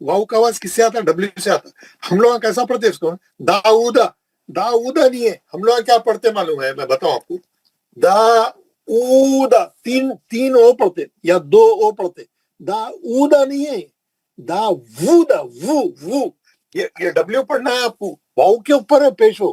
Speaker 1: واو کا آواز کس سے آتا؟ ڈبلیو سے آتا. ہم لوگ کیسا پڑھتے اس کو؟ داؤدا. داؤدا نہیں ہے, ہم لوگ کیا پڑھتے معلوم ہے, میں بتاؤں آپ کو. دا اودا, 3 او پڑھتے یا 2 او پڑھتے. دا اودا نہیں ہے, دا وودا, وو, یہ ڈبلیو پڑھنا ہے آپ کو. واو کے اوپر ہے پیش ہو,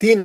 Speaker 1: 3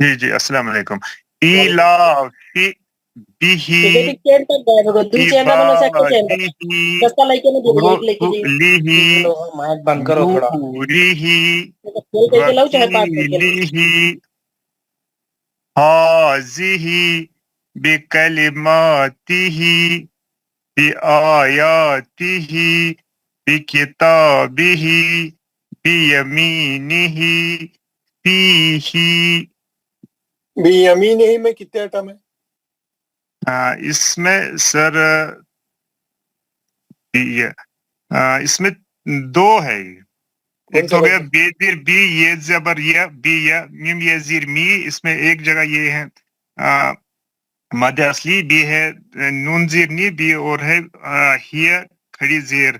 Speaker 7: جی جی السلام علیکم. ایلافی بیہی عبادیہی
Speaker 8: مائک بند کرو تھوڑا.
Speaker 7: نوریہی وکیلیہی حاضیہی بکلماتہی بآیاتہی بکتابہی بیمینہی فیہی.
Speaker 1: بیمین ہی میں کتنے ایٹم ہے؟
Speaker 7: اس میں سر اس میں دو ہے. ایک تو ہو گیا بے زیر بی یہ زبر یہ بی یا میم یہ زیر می. اس میں ایک جگہ یہ ہے مد اصلی بی ہے نون زیر نی بی اور ہے ہی کھڑی زیر.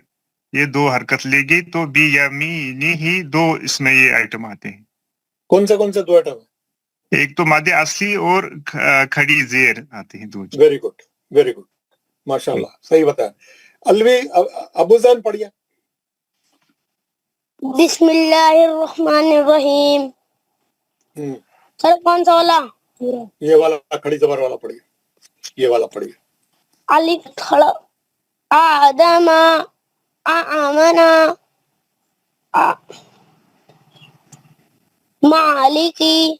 Speaker 7: یہ دو حرکت لے گئی تو بی یا می نی ہی دو اس میں یہ آئٹم آتے ہیں.
Speaker 1: کون سے دو ایٹم ہے؟
Speaker 7: ایک تو مد اصلی اور کھڑی زیر آتے ہیں دو.
Speaker 1: ویری گڈ ماشاء اللہ صحیح بتایا. الوی ابو زین پڑھیے.
Speaker 4: بسم اللہ الرحمن الرحیم. سر کون سا والا؟
Speaker 1: یہ والا کھڑی زبر والا پڑھیے. یہ والا پڑھیے.
Speaker 4: الف کھڑا آدم آمنا مالکی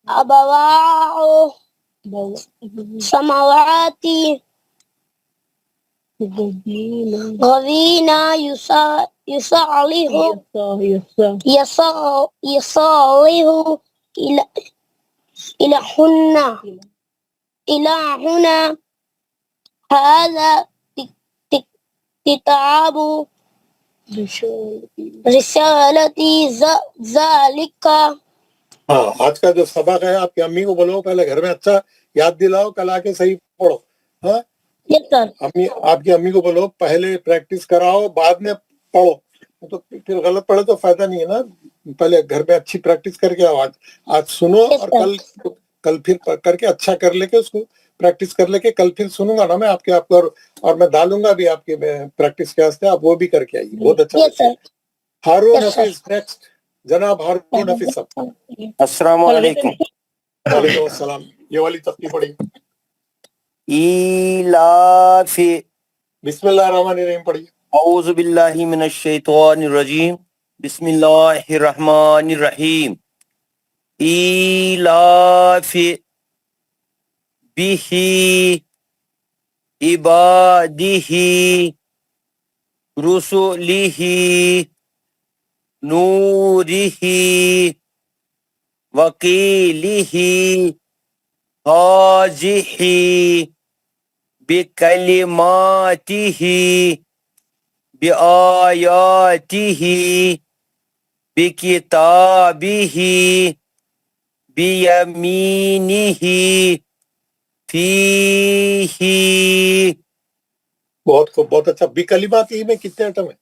Speaker 4: ابواع سماواتی غوینا یصالح الہنا هذا کتاب رسالتی ذالک.
Speaker 1: ہاں آج کا جو سبق ہے آپ کی امی کو بولو پہلے گھر میں اچھا یاد دلاؤ کل آ کے صحیح پڑھو. ہاں امی آپ کی امی کو بولو پہلے پریکٹس کراؤ بعد میں پڑھو. تو پھر غلط پڑھے تو فائدہ نہیں ہے نا. پہلے گھر میں اچھی پریکٹس کر کے آؤ. آج سنو اور کل پھر کر کے اچھا کر لے کے اس کو پریکٹس کر لے کے کل پھر سنوں گا نا میں آپ کے آپ کو اور میں ڈالوں گا بھی آپ کے پریکٹس کے واسطے. آپ وہ بھی کر کے آئیے. بہت اچھا. ہارون حفیظ نیکسٹ. جناب ہارون حفیظ صاحب.
Speaker 3: السلام علیکم.
Speaker 1: وعلیکم السلام. یہ والی تختی پڑھی.
Speaker 3: ایلافی.
Speaker 1: بسم اللہ الرحمن الرحیم پڑھی.
Speaker 3: اعوذ باللہ من الشیطان الرجیم. بسم اللہ الرحمن الرحیم. ایلافی بیہی عبادیہی رسولیہی نوریہی وکیلیہی حاضیہی بکلماتہی بآیاتہی بکتابہی بیمینہی فیہی.
Speaker 1: بہت خوب بہت اچھا. بکلمات ہی میں کتنے ایٹم ہیں؟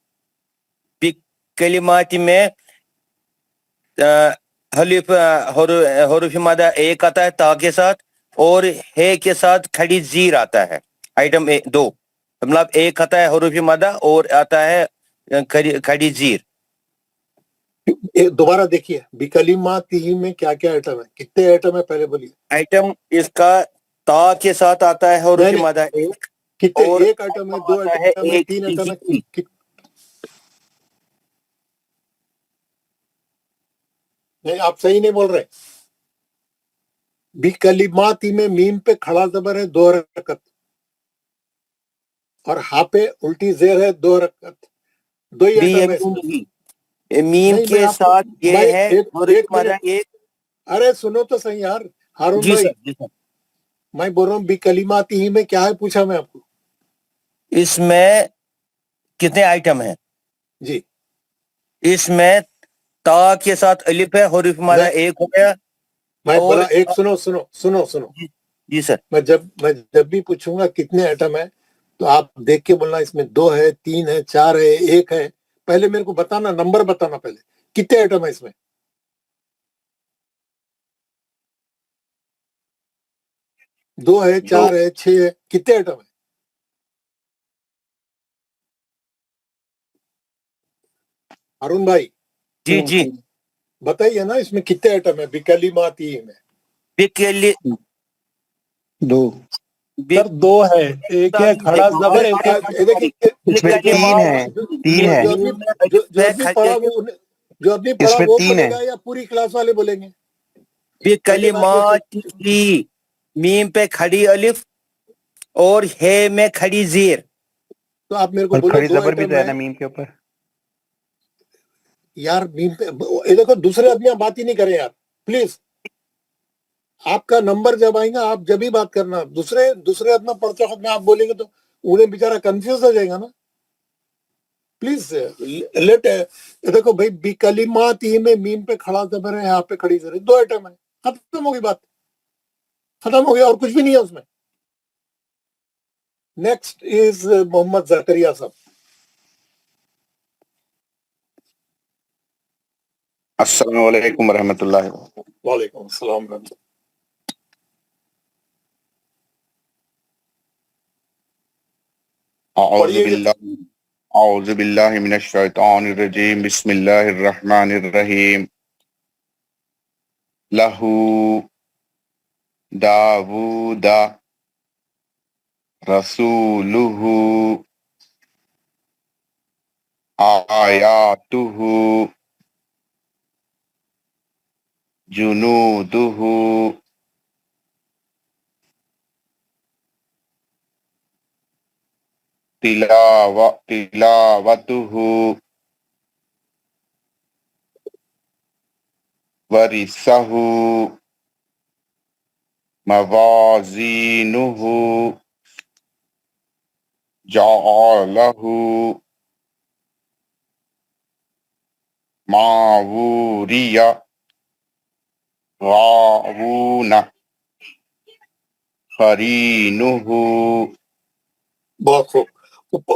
Speaker 3: کلمات میں حروف مدہ ایک آتا ہے تا کے ساتھ اور ہے کے ساتھ کھڑی زیر آتا ہے. آئٹم دو مطلب ایک آتا ہے حروف مدہ اور آتا ہے کھڑی زیر.
Speaker 1: دوبارہ دیکھیے بکلمات ہی میں کیا کیا ایٹم ہے؟ کتنے ایٹم ہے پہلے بولیے.
Speaker 3: آئٹم اس کا تا کے ساتھ آتا ہے حروف مدہ ایک.
Speaker 1: کتنے؟
Speaker 3: اور
Speaker 1: ایک ایٹم ہے، دو
Speaker 3: آتا
Speaker 1: ایٹم ہے،
Speaker 3: ایک
Speaker 1: تین ایٹم ہے؟ نہیں آپ صحیح نہیں بول رہے. بکلمات میں میم پہ کھڑا زبر ہے 2 حرکت اور ہا پہ الٹی زیر ہے 2 حرکت. 2 ہی ایٹم ہے اس میں.
Speaker 3: میم
Speaker 1: نہیں
Speaker 3: کے
Speaker 1: میں آپ کو
Speaker 3: ساتھ یہ
Speaker 1: بھائی
Speaker 3: ہے
Speaker 1: ایک
Speaker 3: حروف مدہ
Speaker 1: منٹ.
Speaker 3: ایک.
Speaker 1: ارے سنو تو صحیح یار ہارون
Speaker 3: جی
Speaker 1: بھائی.
Speaker 3: سر جی سر.
Speaker 1: میں بول رہا ہوں بکلمات ہی میں کیا ہے پوچھا میں آپ کو.
Speaker 3: اس میں کتنے آئٹم ہیں؟
Speaker 1: جی
Speaker 3: اس میں تا کے ساتھ الف ہے حروف مدہ ایک ہو گیا.
Speaker 1: میں
Speaker 3: اور
Speaker 1: بولا ایک سنو
Speaker 3: جی سر.
Speaker 1: میں جب بھی پوچھوں گا کتنے ایٹم ہے تو آپ دیکھ کے بولنا اس میں 2 ہے 3 ہے 4 ہے 1 ہے. پہلے میرے کو بتانا نمبر بتانا پہلے کتنے ایٹم ہے اس میں. 2 ہے 4 ہے 6 ہے کتنے ایٹم ہے. ہارون بھائی
Speaker 3: جی جی
Speaker 1: بتائیے نا اس میں کتنے آئٹم ہے بکلماتی میں؟
Speaker 3: بکلی
Speaker 6: دو سر دو ہے، ایک ہے کھڑا زبر، ایک ہے
Speaker 1: دیکھیے
Speaker 9: اس میں تین ہے، تین ہے،
Speaker 1: جو ابھی پڑھا وہ بولے گا یا پوری کلاس والے بولیں گے؟
Speaker 3: بکلماتی میم پہ کھڑی الف اور ہے میں کھڑی زیر.
Speaker 1: تو آپ میرے کو
Speaker 9: اور
Speaker 1: بولو
Speaker 9: کھڑی
Speaker 1: دو
Speaker 9: زبر بھی
Speaker 1: آئٹم
Speaker 9: تو ہے
Speaker 1: ہے
Speaker 9: نا میم کے اوپر.
Speaker 1: یار میم پہ یہ دیکھو دوسرے آدمی آپ بات ہی نہیں کریں یار پلیز. آپ کا نمبر جب آئیں گا آپ جب ہی بات کرنا. دوسرے آدمی پڑھتے وقت میں آپ بولیں گے تو انہیں بیچارہ کنفیوز ہو جائے گا نا. پلیز لیٹ دیکھو بھائی بکلماتی میں میم پہ کھڑا زبر ہے، یہاں پہ کھڑی زبر ہے، دو آئٹم ہے، ختم ہوگی بات، ختم ہو گیا اور کچھ بھی نہیں ہے اس میں. نیکسٹ از محمد زکریا صاحب.
Speaker 10: السلام علیکم ورحمۃ اللہ.
Speaker 1: وعلیکم السلام ورحمۃ اللہ.
Speaker 10: اعوذ باللہ من الشیطان الرجیم. بسم اللہ الرحمن الرحیم. لہو داود رسولہ آیاتہ جنودہ تلاوتہ ورثہ موازینہ جعلہ معوریہ غاوون قرینہ.
Speaker 1: بہت خوب.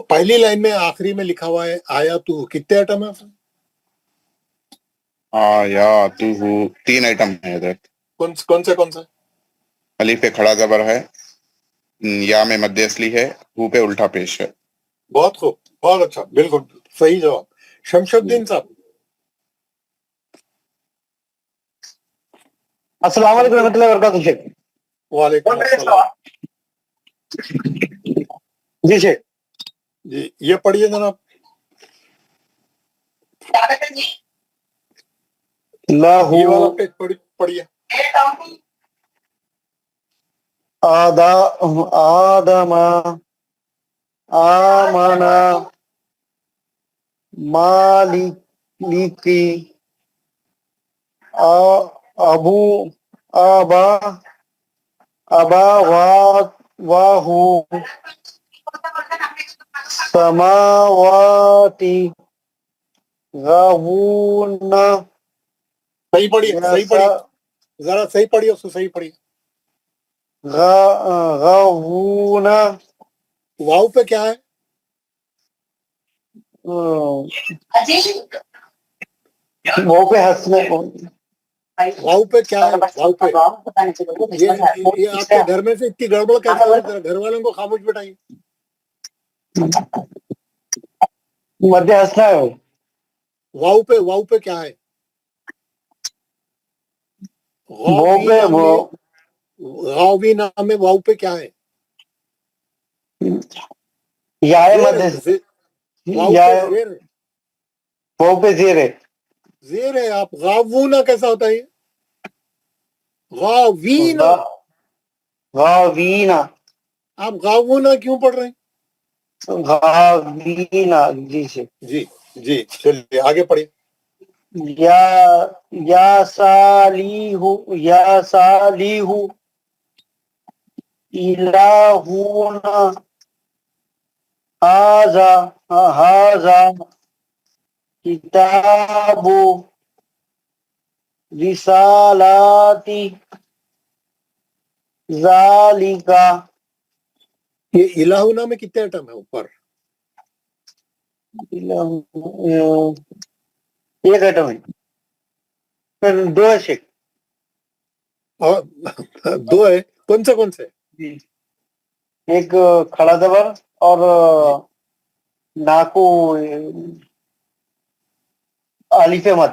Speaker 1: پہلی لائن میں آخری میں لکھا ہوا ہے آیا تو کتنے آئٹم ہے؟
Speaker 10: آیاتہ تین آئٹم ہے ادھر.
Speaker 1: کون سے
Speaker 10: الف پہ کھڑا زبر ہے، یا میں مد اصلی ہے، ہو پہ الٹا پیش ہے.
Speaker 1: بہت خوب، بہت اچھا، بالکل صحیح جواب. شمش الدین صاحب.
Speaker 8: السلام علیکم ورحمۃ اللہ وبرکاتہ شیخ.
Speaker 1: وعلیکم السلام.
Speaker 8: جی شیخ.
Speaker 1: جی یہ پڑھیے جناب.
Speaker 8: لہو
Speaker 1: یہ والا پیج پڑھیے.
Speaker 8: آدم آمنا مالکی ابو ابا واہو سماواتی غاوون.
Speaker 1: صحیح پڑھیے ذرا صحیح پڑھیے اس کو، صحیح پڑھیے.
Speaker 8: غاوون.
Speaker 1: واو پہ کیا ہے؟
Speaker 8: وہ پہ ہنسنے.
Speaker 1: واو پہ کیا ہے؟ واو پہ یہ آپ کے گھر میں سے اتنی گڑبڑ کیسے ہو رہی ہے؟ گھر والوں کو خاموش بٹائیے.
Speaker 8: مدھیہ ہنسنا ہے.
Speaker 1: واو پہ کیا ہے؟ غاوینا میں واو پہ کیا ہے؟
Speaker 8: واو پہ زیر ہے.
Speaker 1: زیر ہے. آپ غاوونا کیسا ہوتا ہے؟ غاوینا.
Speaker 8: غاوینا.
Speaker 1: آپ غاوونا کیوں پڑھ رہے ہیں؟
Speaker 8: غاوینا. جی سے
Speaker 1: جی چلیے آگے پڑھیے.
Speaker 8: یا صالح الہونا ہذا کتاب رسالاتی ذالکا.
Speaker 1: یہ الہونا میں کتنے آئٹم ہے اوپر؟
Speaker 8: ایک آئٹم ہے. دو ہے شیخ.
Speaker 1: دو ہے. کون سے؟
Speaker 8: ایک کھڑا زبر اور ناکو الف مد.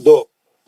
Speaker 1: 2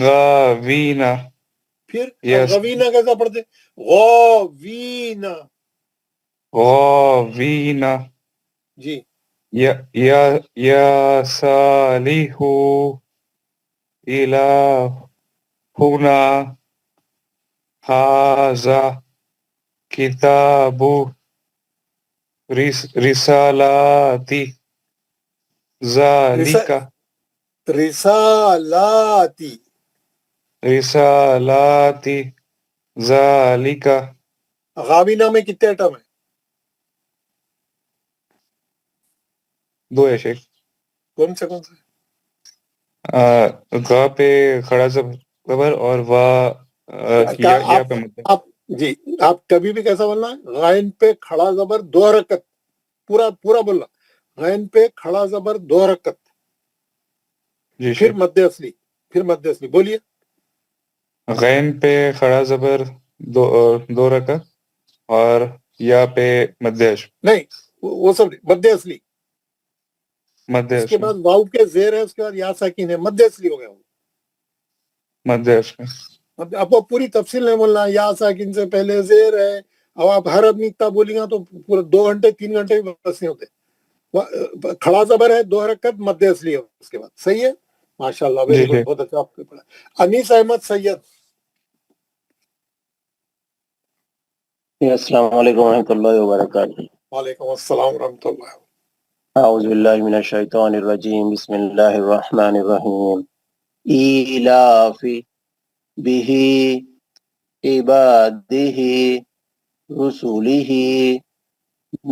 Speaker 11: غاوینا
Speaker 1: پھر
Speaker 11: یس
Speaker 1: غوینا کیسا پڑھتے؟ غاوینا.
Speaker 11: غاوینا
Speaker 1: جی
Speaker 11: یا صالحو الہنا ھذا کتاب رسالاتی ذالک
Speaker 1: رسالاتی.
Speaker 11: رسالاتی ذالک.
Speaker 1: غاوینا میں کتنے ایٹم ہیں؟
Speaker 11: 2 ہے شیخ.
Speaker 1: کون سے؟
Speaker 11: غا پہ کھڑا زبر اور یا پہ مدہ.
Speaker 1: آپ جی آپ کبھی بھی کیسا بولنا ہے؟ غائن پہ کھڑا زبر 2 حرکت. پورا بولنا. غائن پہ کھڑا زبر 2 حرکت.
Speaker 11: جی
Speaker 1: پھر
Speaker 11: شیخ.
Speaker 1: مد اصلی. بولیے.
Speaker 11: غین پہ کھڑا زبر 2 رکعت اور یا پہ مد اصل.
Speaker 1: نہیں وہ سب نہیں. مد اصلی.
Speaker 11: مد
Speaker 1: اس کے
Speaker 11: اصل
Speaker 1: بعد واو کے زیر ہے، اس کے بعد یا ساکن ہے، مد اصلی ہو گیا وہ.
Speaker 11: مد اصل.
Speaker 1: اب آپ کو پوری تفصیل نہیں بولنا، یا ساکن سے پہلے زیر ہے. اب آپ ہر آدمی اتنا بولیں گا تو پورے 2 گھنٹے 3 گھنٹے بھی بس نہیں ہوتے. کھڑا زبر ہے 2 حرکت، مد اصلی ہے اس کے بعد. صحیح ہے، ماشاء اللہ،
Speaker 11: جی
Speaker 1: ویری گڈ،
Speaker 11: شیخ.
Speaker 1: بہت اچھا آپ نے پڑھا. انیس احمد سید.
Speaker 3: السلام علیکم ورحمۃ اللہ وبرکاتہ.
Speaker 1: وعلیکم السلام ورحمۃ اللہ.
Speaker 3: اعوذ باللہ من الشیطان الرجیم. بسم اللہ الرحمن الرحیم. ایلاف بہ عبادہ رسولہ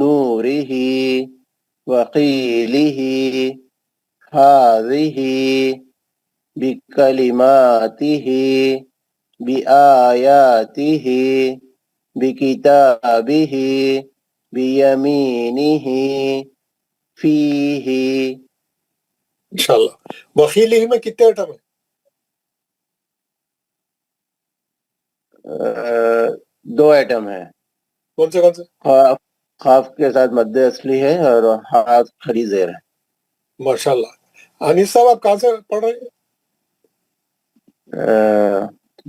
Speaker 3: نورہ وقیلہ ہذہ بکلماتہ بآیاتہ بکتابہ بیمینہ فیہ.
Speaker 1: انشاءاللہ. وخیلہ میں کتنے ایٹم ہیں؟
Speaker 3: 2 ایٹم ہیں.
Speaker 1: کون سے؟
Speaker 3: خاف کے ساتھ مد اصلی ہے اور ہاتھ کھڑی زیر ہے.
Speaker 1: ماشاء اللہ. انیس صاحب آپ کہاں سے پڑھ رہے ہیں؟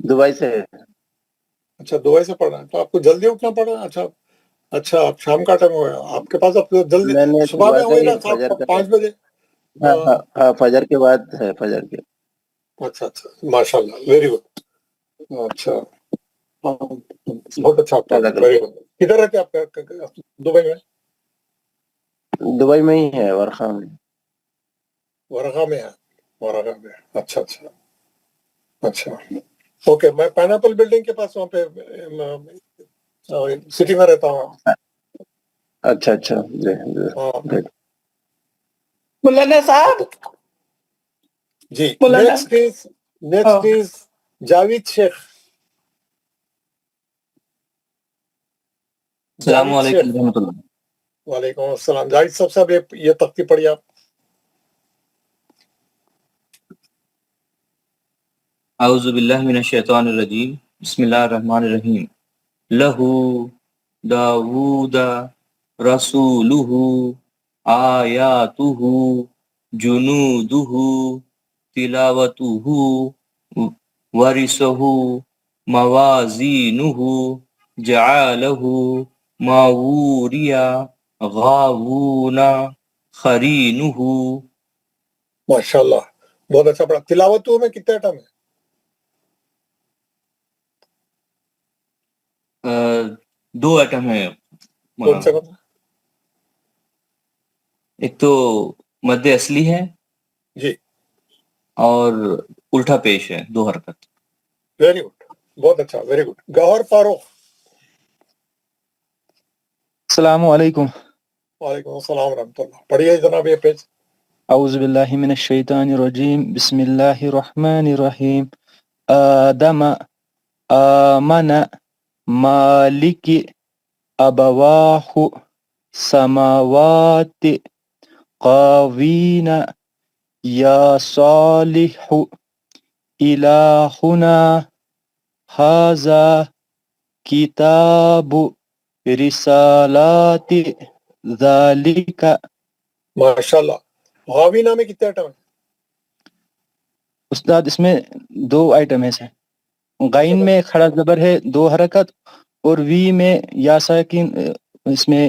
Speaker 3: دبئی سے.
Speaker 1: اچھا دبئی سے پڑھ رہے ہیں، تو آپ کو جلدی اٹھنا پڑ رہا ہے. اچھا آپ شام کا ٹائم ہو گیا آپ کے پاس. اب جلدی
Speaker 3: میں نے
Speaker 1: صبح میں ہوئی نا
Speaker 3: فجر
Speaker 1: 5 بجے.
Speaker 3: ہاں فجر کے بعد ہے. فجر کے.
Speaker 1: اچھا ماشاء اللہ، ویری گڈ. اچھا بہت اچھا آپ پڑھ رہے ہیں، ویری گڈ. کدھر رہتے آپ دبئی میں؟
Speaker 3: دبئی میں ہی ہے، ورخا میں.
Speaker 1: ورغا میں ہے. اچھا اوکے. میں پائنیپل بلڈنگ کے پاس وہاں پہ سٹی میں رہتا ہوں.
Speaker 3: اچھا
Speaker 2: مولانا صاحب.
Speaker 1: جی.
Speaker 2: مولانا.
Speaker 1: نیکسٹ از جاوید شیخ.
Speaker 12: السلام علیکم ورحمۃ اللہ.
Speaker 1: وعلیکم السلام. جاوید صاحب یہ تختی پڑھی آپ.
Speaker 12: اعوذ باللہ من الشیطان الرجیم. بسم اللہ الرحمن الرحیم. لہو داود رسولہ آیاتہ جنودہ تلاوتہ ورثہ موازینہ جعلہ ماوریا غاوون خرینہ.
Speaker 1: ماشاء اللہ بہت اچھا پڑھا. تلاوت میں کتنے ایٹم ہیں؟
Speaker 12: 2 ایٹم ہیں.
Speaker 1: کون سے؟
Speaker 12: ایک تو مد اصلی ہے
Speaker 1: جی
Speaker 12: اور الٹا پیش ہے 2 حرکت.
Speaker 1: ویری گڈ، بہت اچھا، ویری گڈ. گوہر فاروق.
Speaker 9: السلام علیکم.
Speaker 1: وعلیکم السلام ورحمۃ اللہ. پڑھیے جناب یہ پیج.
Speaker 9: اعوذ باللہ من الشیطان الرجیم. بسم اللہ الرحمن الرحیم. آدم آمن مالک ابواہ سماوات قاوین یا صالح الہنا ھذا کتاب رسالات ذالک.
Speaker 1: ماشاء اللہ. غاوینا میں کتنے ایٹم ہیں؟
Speaker 9: استاد اس میں 2 آئٹم ہے سر. غین میں کھڑا زبر ہے 2 حرکت اور وی میں یا ساکن اس میں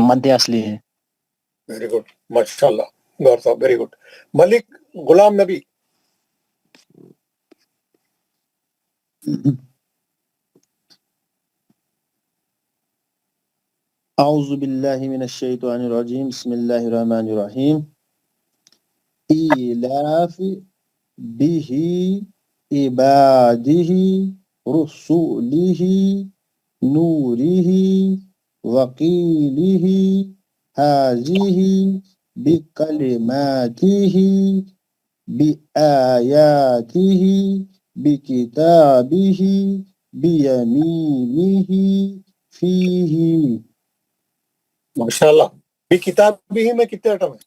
Speaker 9: مد اصلی ہے.
Speaker 1: ویری گڈ ماشاء اللہ گور صاحب ویری گڈ. ملک غلام نبی.
Speaker 13: اعوذ باللہ من الشیطان الرجیم بسم اللہ الرحمن الرحیم. ایلاف به عباده رسوله نوره وقیله هذه بکلماته بآیاته بکتابه بیمینه فیہ.
Speaker 1: ماشاء اللہ. بھی کتابی ہی میں کتنے آئٹم ہیں؟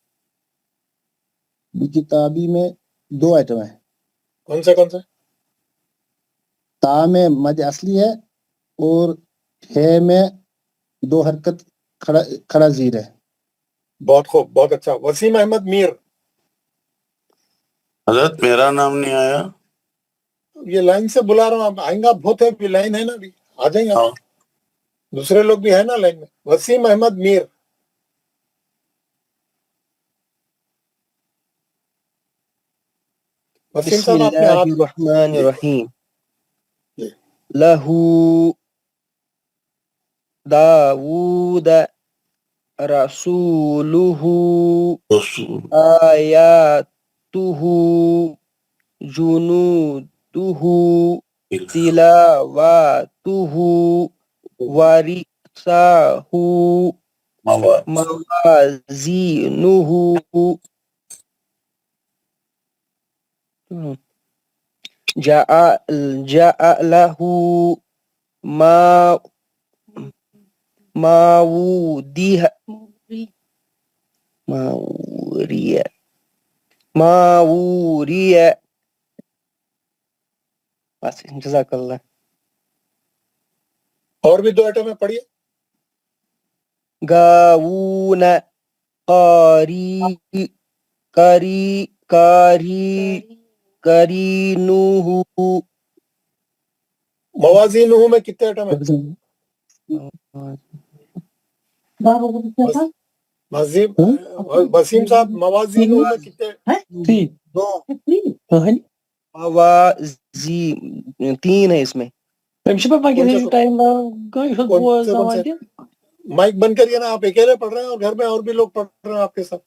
Speaker 13: کتابی میں 2 آئٹم ہیں.
Speaker 1: کون سے کون سے؟
Speaker 13: تا میں مد اصلی ہے اور ہے میں 2 حرکت کھڑا زیر ہے.
Speaker 1: بہت خوب بہت اچھا. وسیم احمد میر.
Speaker 5: حضرت میرا نام نہیں آیا.
Speaker 1: یہ لائن سے بلا رہا ہوں آپ آئیں گے. آپ بہت ہے لائن ہے نا ابھی آ جائیں گے آپ. دوسرے لوگ بھی ہیں نا لائن میں. وسیم احمد میر. وسیم
Speaker 14: بسم
Speaker 1: صاحب آپ نے
Speaker 14: اللہ
Speaker 1: ہاتھ
Speaker 14: الرحمن الرحیم.
Speaker 1: جی.
Speaker 14: لہو داود رسولہ آیاتہ جنودہ تلاواتہ ورثاہ موازینہ جعلہ ماوریہ. بس جزاک اللہ.
Speaker 1: اور بھی 2 آئٹم ہے پڑھیے.
Speaker 14: گاوون قرینہ
Speaker 1: موازین میں کتنے آئٹم ہیں؟ وسیم صاحب موازین میں کتنے؟
Speaker 14: موازی 3 ہے اس میں.
Speaker 1: مائک بند کریے نا. آپ اکیلے پڑھ رہے ہیں اور گھر میں اور بھی لوگ پڑھ رہے ہیں آپ کے ساتھ.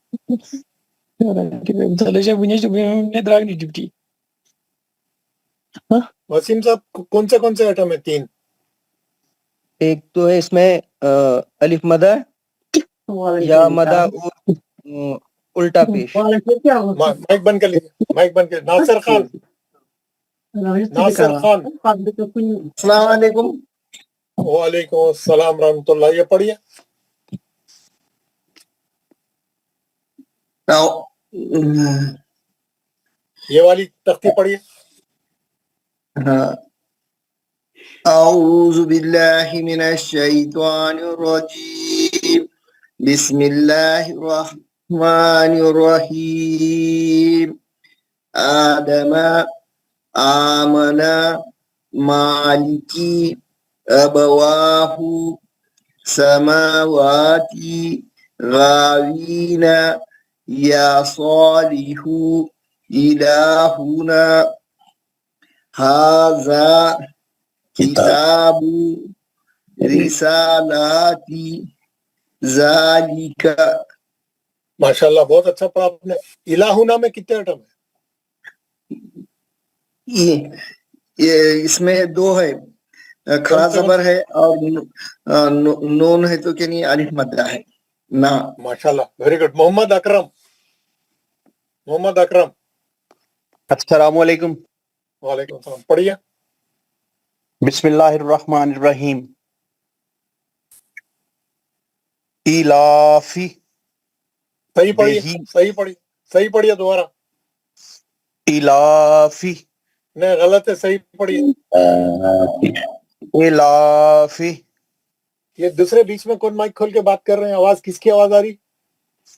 Speaker 1: وسیم صاحب کون سے آئٹم ہیں؟ 3.
Speaker 14: ایک تو ہے اس میں الف مدہ یا مدہ اور الٹا پیش.
Speaker 1: مائک بند کر لیجیے. مائک بند کر. ناصر خان.
Speaker 14: السلام علیکم.
Speaker 1: وعلیکم السلام رحمۃ اللہ. یہ پڑھیے. یہ والی تختی پڑھیے.
Speaker 14: اعوذ باللہ من الشیطان الرجیم بسم اللہ الرحمن الرحیم. آدم آمن مالکی ابواہ سماواتی غاوین یا صالح الہنا ھذا کتاب رسالاتی ذالک.
Speaker 1: ماشاءاللہ بہت اچھا پڑھا آپ نے. الہنا میں کتنے آئٹم ہیں؟
Speaker 14: یہ اس میں 2 ہے. کھڑا زبر ہے اور نون ہے تو کہ نہیں الف مدہ ہے نا.
Speaker 1: ماشاءاللہ ویری گڈ. محمد اکرم.
Speaker 15: السلام علیکم.
Speaker 1: وعلیکم السلام. پڑھیے.
Speaker 15: بسم اللہ الرحمن الرحیم. ایلافی.
Speaker 1: صحیح پڑھیے دوبارہ.
Speaker 15: ایلافی.
Speaker 1: نہیں غلط ہے. صحیح پڑھیے.
Speaker 15: ایلافی.
Speaker 1: یہ دوسرے بیچ میں کون مائک کھول کے بات کر رہے ہیں؟ آواز کس کی آواز آ رہی؟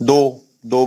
Speaker 15: 2 2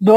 Speaker 16: 2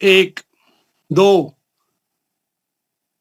Speaker 6: 1 2।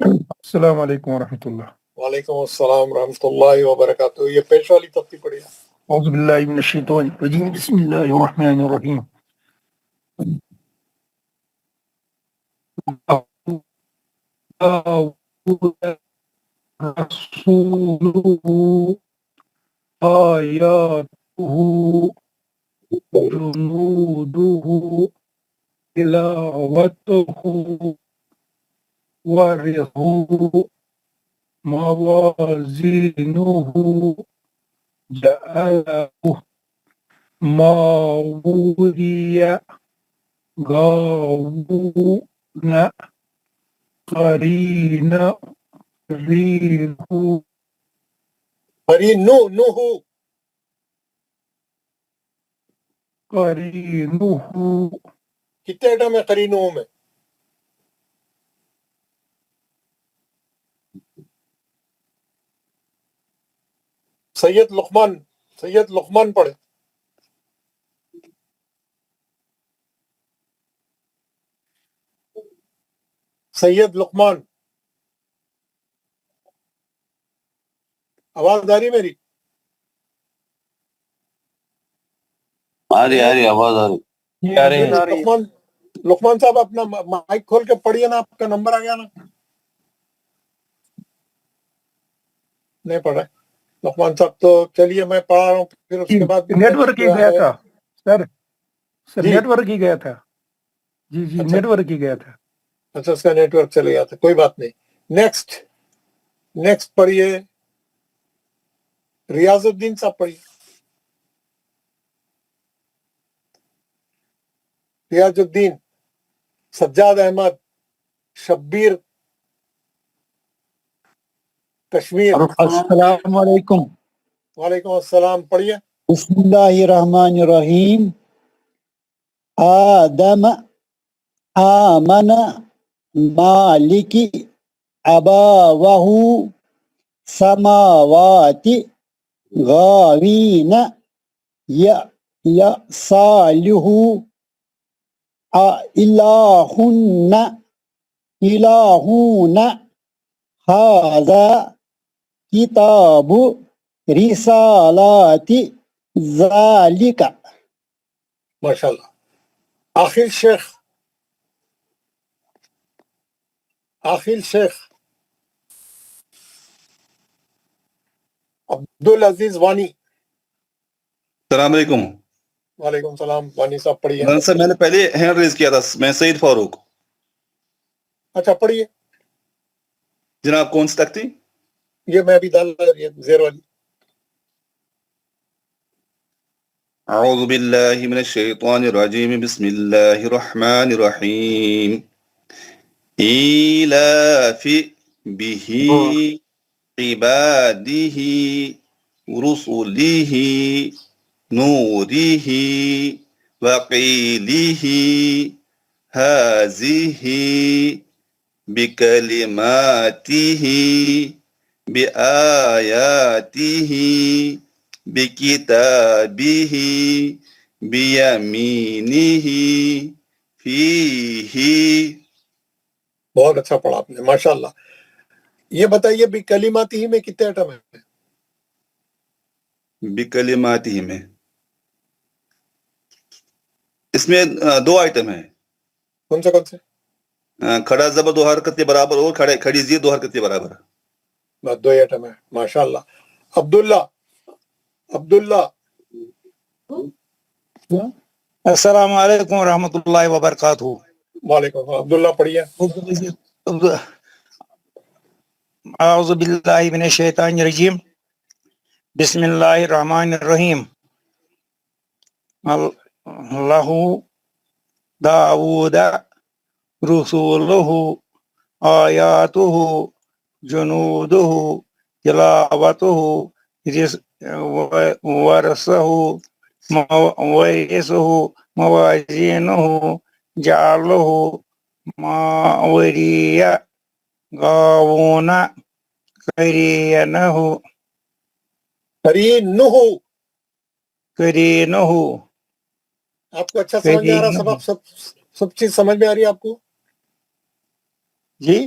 Speaker 6: السلام علیکم ورحمۃ اللہ.
Speaker 1: وعلیکم السلام ورحمۃ اللہ وبرکاتہ. یہ پیش والی ترتیب پڑھی.
Speaker 6: اعوذ باللہ من الشیطان الرجیم بسم اللہ الرحمن الرحیم. رسوله آیاته جنوده تلاوته ورثه موازينه جعله ماوريا غاوون قرينا رينه
Speaker 1: قرینوہ
Speaker 6: قرينه.
Speaker 1: کتنے ایٹم ہے قرینوہ میں؟ سید لقمان پڑھے. سید لقمان آواز آ رہی میری؟
Speaker 5: آ رہی آواز آ رہی.
Speaker 1: لقمان صاحب اپنا مائک کھول کے پڑھیے نا. آپ کا نمبر آ گیا نا؟ نہیں پڑھ رہے لقمان صاحب. تو چلیے میں پڑھا رہا ہوں. پھر اس کے بعد
Speaker 6: نیٹ ورک ہی گیا تھا سر. نیٹ ورک ہی گیا تھا. جی نیٹ ورک ہی گیا تھا.
Speaker 1: اچھا اس کا نیٹ ورک چلے گیا تھا. کوئی بات نہیں. نیکسٹ پڑھیے. ریاض الدین صاحب پڑھیے. ریاض الدین. سجاد احمد. شبیر کشمیر.
Speaker 17: السلام علیکم.
Speaker 1: وعلیکم السلام. پڑھیے.
Speaker 17: بسم اللہ الرحمن الرحیم. آدم آمن مالک اباوہ سماوات غاوین یا صالح الہون ھذا کتاب رسالات ذالک.
Speaker 1: ماشاءاللہ. آخر شیخ عبدالعزیز وانی.
Speaker 18: السلام علیکم.
Speaker 1: وعلیکم السلام. وانی صاحب پڑھیے.
Speaker 18: سر میں نے پہلے ہینڈ ریز کیا تھا. میں سعید فاروق.
Speaker 1: اچھا پڑھیے
Speaker 18: جناب. کون سی تک تھی؟
Speaker 1: یہ میں ابھی ڈال رہا زیر والی.
Speaker 18: اعوذ باللہ من الشیطان الرجیم بسم اللہ الرحمن الرحیم. ایلاف به عباده رسله نوره وقیله هذه بکلماته بآیاته بکتابه بیمینه فیہ.
Speaker 1: بہت اچھا پڑھا آپ نے ماشاءاللہ. یہ بتائیے بکلماتہ میں کتنے ایٹم ہیں؟
Speaker 18: بکلماتہ میں اس میں 2 آئٹم ہیں.
Speaker 1: کون سے؟
Speaker 18: کھڑا زبر 2 حرکت کے برابر اور کھڑی زیر 2 حرکت کے برابر.
Speaker 1: بس 2 ایٹم ہے ماشاءاللہ. عبداللہ.
Speaker 17: السلام علیکم ورحمۃ اللہ وبرکاتہ.
Speaker 1: وعلیکم السلام. عبداللہ پڑھیے.
Speaker 17: اعوذ باللہ من الشیطان الرجیم بسم اللہ الرحمن الرحیم. اللہ داود رسولہ آیاتہ جنودہ تلاوتہ ورثہ موازینہ جعلہ ماوریہ غاوون قرینہ.
Speaker 1: آپ کو اچھا سمجھ میں آ رہا؟ سب چیز سمجھ میں آ رہی ہے آپ کو؟
Speaker 17: جی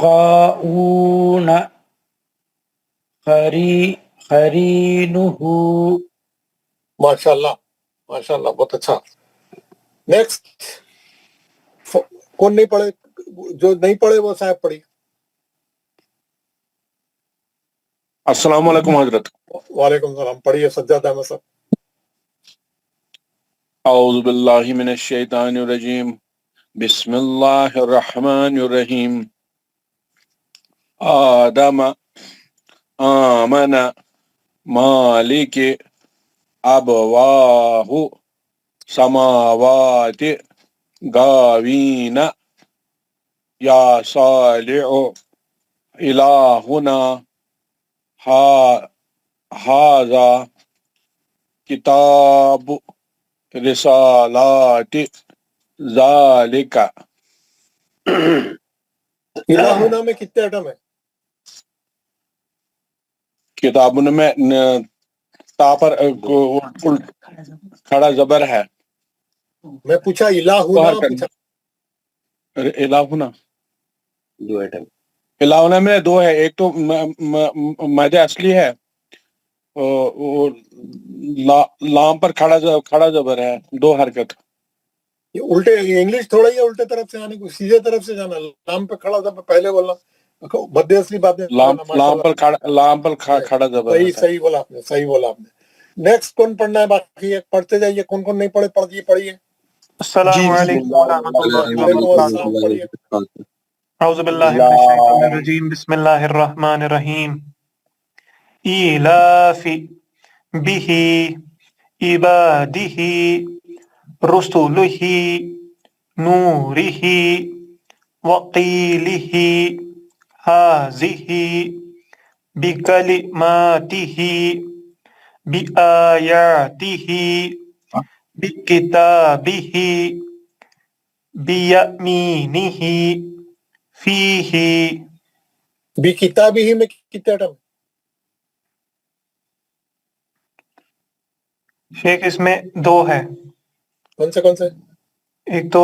Speaker 17: خاؤن خرینہ.
Speaker 1: ماشاءاللہ ماشاءاللہ بہت اچھا. نیکسٹ کون نہیں پڑھے؟ جو نہیں پڑھے وہ صاحب پڑھی.
Speaker 15: السلام علیکم حضرت.
Speaker 1: وعلیکم السلام. پڑھیے سجاد احمد صاحب.
Speaker 15: اعوذ باللہ من الشیطان الرجیم. بسم اللہ الرحمن الرحیم. آدم آمن مالک ابواہ سماوات گاوین یا صالح الہنا ھذا کتاب رسالات ذالک.
Speaker 1: الہنا میں کتنے ایٹم ہیں؟
Speaker 15: کتابوں میں تا پر کھڑا زبر ہے.
Speaker 1: میں پوچھا الہنا پوچھا.
Speaker 15: الہنا
Speaker 5: دو ایٹم.
Speaker 15: الہنا میں دو ہے. ایک تو مد اصلی ہے، لام پر کھڑا زبر ہے، دو حرکت.
Speaker 1: یہ الٹے انگلش تھوڑا ہی الٹے طرف سے آنے کو، سیدھے طرف سے جانا. لام پہ کھڑا تھا پہلے بولنا، مد اصلی باتیں.
Speaker 15: لام پر کھڑا زبر ہے.
Speaker 1: صحیح بولا آپ نے، صحیح بولا آپ نے. نیکسٹ کون پڑھنا ہے؟ باقی پڑھتے جائیے. کون کون نہیں پڑھے پڑھیے.
Speaker 10: السلام علیکم ورحمۃ اللہ
Speaker 1: وعلیکم السلام. پڑھیے.
Speaker 10: اعوذ باللہ من الشیطان الرجیم. بسم اللہ الرحمن الرحیم. ایلاف بہ عبادہ رسلہ نورہ وقیلہ ھذہ بکلماتہ بآیاتہ بکتابہ بیمینہ فیہ.
Speaker 1: بھی کتابی ہی میں کتنے ایٹم؟
Speaker 10: شیخ اس میں دو ہے.
Speaker 1: کون سے؟
Speaker 10: ایک تو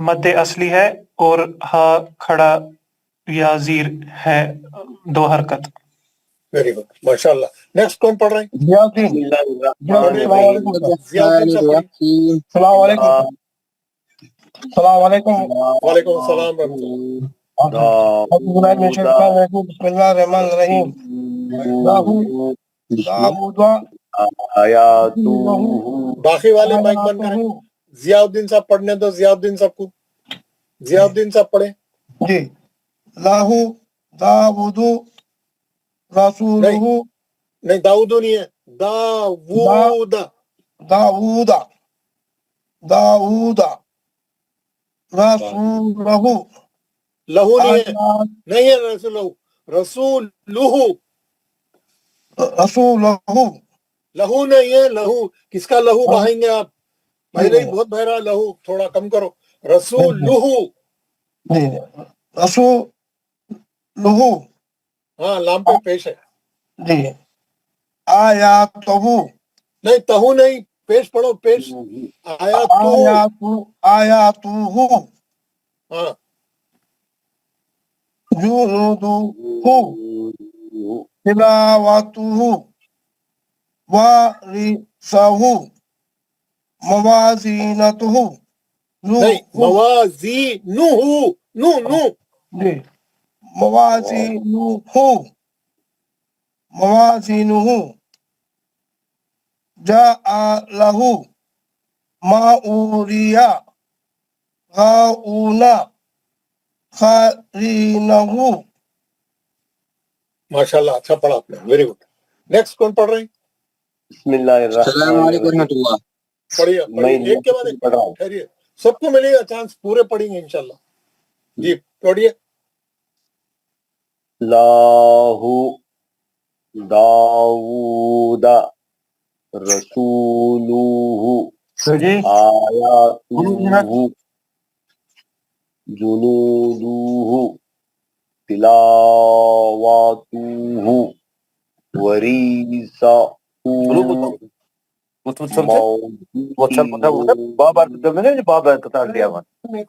Speaker 10: مد اصلی ہے اور ہا کھڑا یا زیر ہے، دو حرکت.
Speaker 1: ویری گڈ ماشاء اللہ. نیکسٹ کون پڑھ رہے ہیں؟
Speaker 10: ضیاء الدین.
Speaker 1: ضیاء الدین صاحب پڑھیے.
Speaker 16: السلام علیکم. السلام علیکم.
Speaker 1: وعلیکم السلام ورحمۃ اللہ.
Speaker 16: بسم اللہ الرحمن الرحیم.
Speaker 1: باقی والے مائک بند کریں. ضیاء الدین صاحب پڑھنے دو. ضیاء الدین صاحب کو. ضیاء الدین صاحب پڑھیں.
Speaker 16: جی. لاہو داود رسول
Speaker 1: نہیں داؤدو نہیں ہے، داوود.
Speaker 16: داود رسولہ.
Speaker 1: لہو نہیں ہے رسول لہو نہیں ہے. لہو کس کا لہو بہائیں گے آپ؟ پہلے ہی بہت بہرا لہو، تھوڑا کم کرو. رسول ہاں لام پہ پیش ہے.
Speaker 16: جی. آیاتہ
Speaker 1: نہیں تہو نہیں، پیش پڑھو. پیش
Speaker 16: آیاتہ
Speaker 1: ہاں.
Speaker 16: جنودہ تلاوتہ وارثہ موازینتہ.
Speaker 1: نہیں موازینہ
Speaker 16: جی. موازینہ جعلہ معوریہ غاؤن قرینہ.
Speaker 1: ماشاء اللہ اچھا پڑھا آپ نے. Very good. نیکسٹ کون پڑھ رہے ہیں؟
Speaker 5: بسم اللہ الرحمن الرحیم.
Speaker 1: پڑھیے ایک کے بعد ایک ٹھہریے. سب کو ملے گا چانس، پورے پڑھیں گے انشاءاللہ. جی پڑھیے.
Speaker 5: لاہو داود رسولہ آیاتہ جنودہ تلاوتہ وریثہ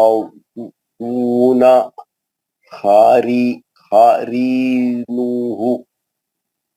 Speaker 5: غاونا خارينه.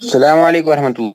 Speaker 8: السلام عليكم ورحمة الله.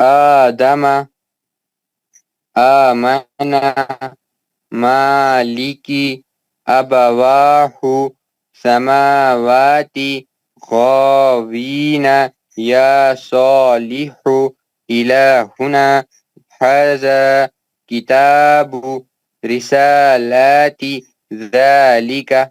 Speaker 8: آدم آمنا مالكي أبواه سماوات خاوين يا صالح إلهنا هذا كتاب رسالات ذلك.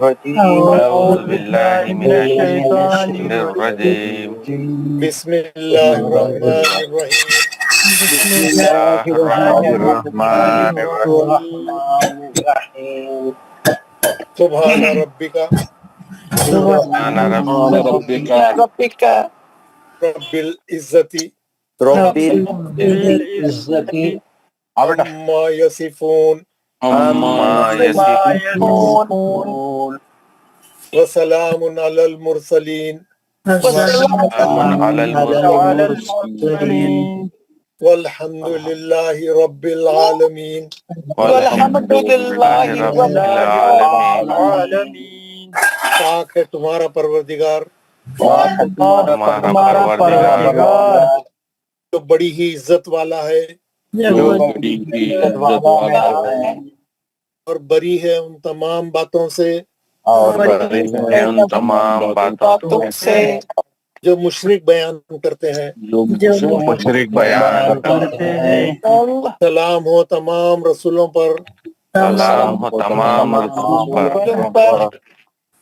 Speaker 19: أعوذ بالله من الشيطان الرجيم.
Speaker 1: بسم الله الرحمن الرحيم.
Speaker 19: بسم الله الرحمن الرحيم.
Speaker 1: سبحان ربك
Speaker 19: سبحان ربك
Speaker 1: رب العزة عما يصفون
Speaker 19: عما يصفون
Speaker 1: وسلام على المرسلين
Speaker 19: وسلام على المرسلين
Speaker 1: والحمد لله رب العالمين.
Speaker 19: والحمد لله رب العالمين.
Speaker 1: پاک ہے تمہارا پروردگار
Speaker 19: ہمارا پروردگار
Speaker 1: جو بڑی ہی عزت والا ہے اور بری ہے ان تمام باتوں سے جو مشرک بیان کرتے ہیں. سلام ہو تمام رسولوں پر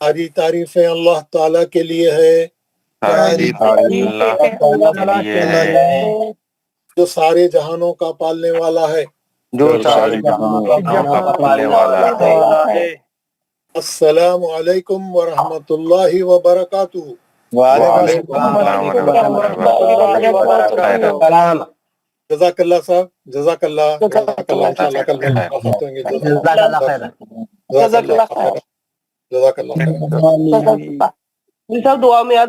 Speaker 1: ساری تعریفیں اللہ تعالیٰ کے لیے ہے جو سارے جہانوں کا پالنے والا ہے. السلام علیکم ورحمۃ اللہ وبرکاتہ. جزاک اللہ صاحب, جزاک اللہ. انشاءاللہ کل ملاقات ہویں گے. جزاک اللہ.
Speaker 7: صاحب دعا میں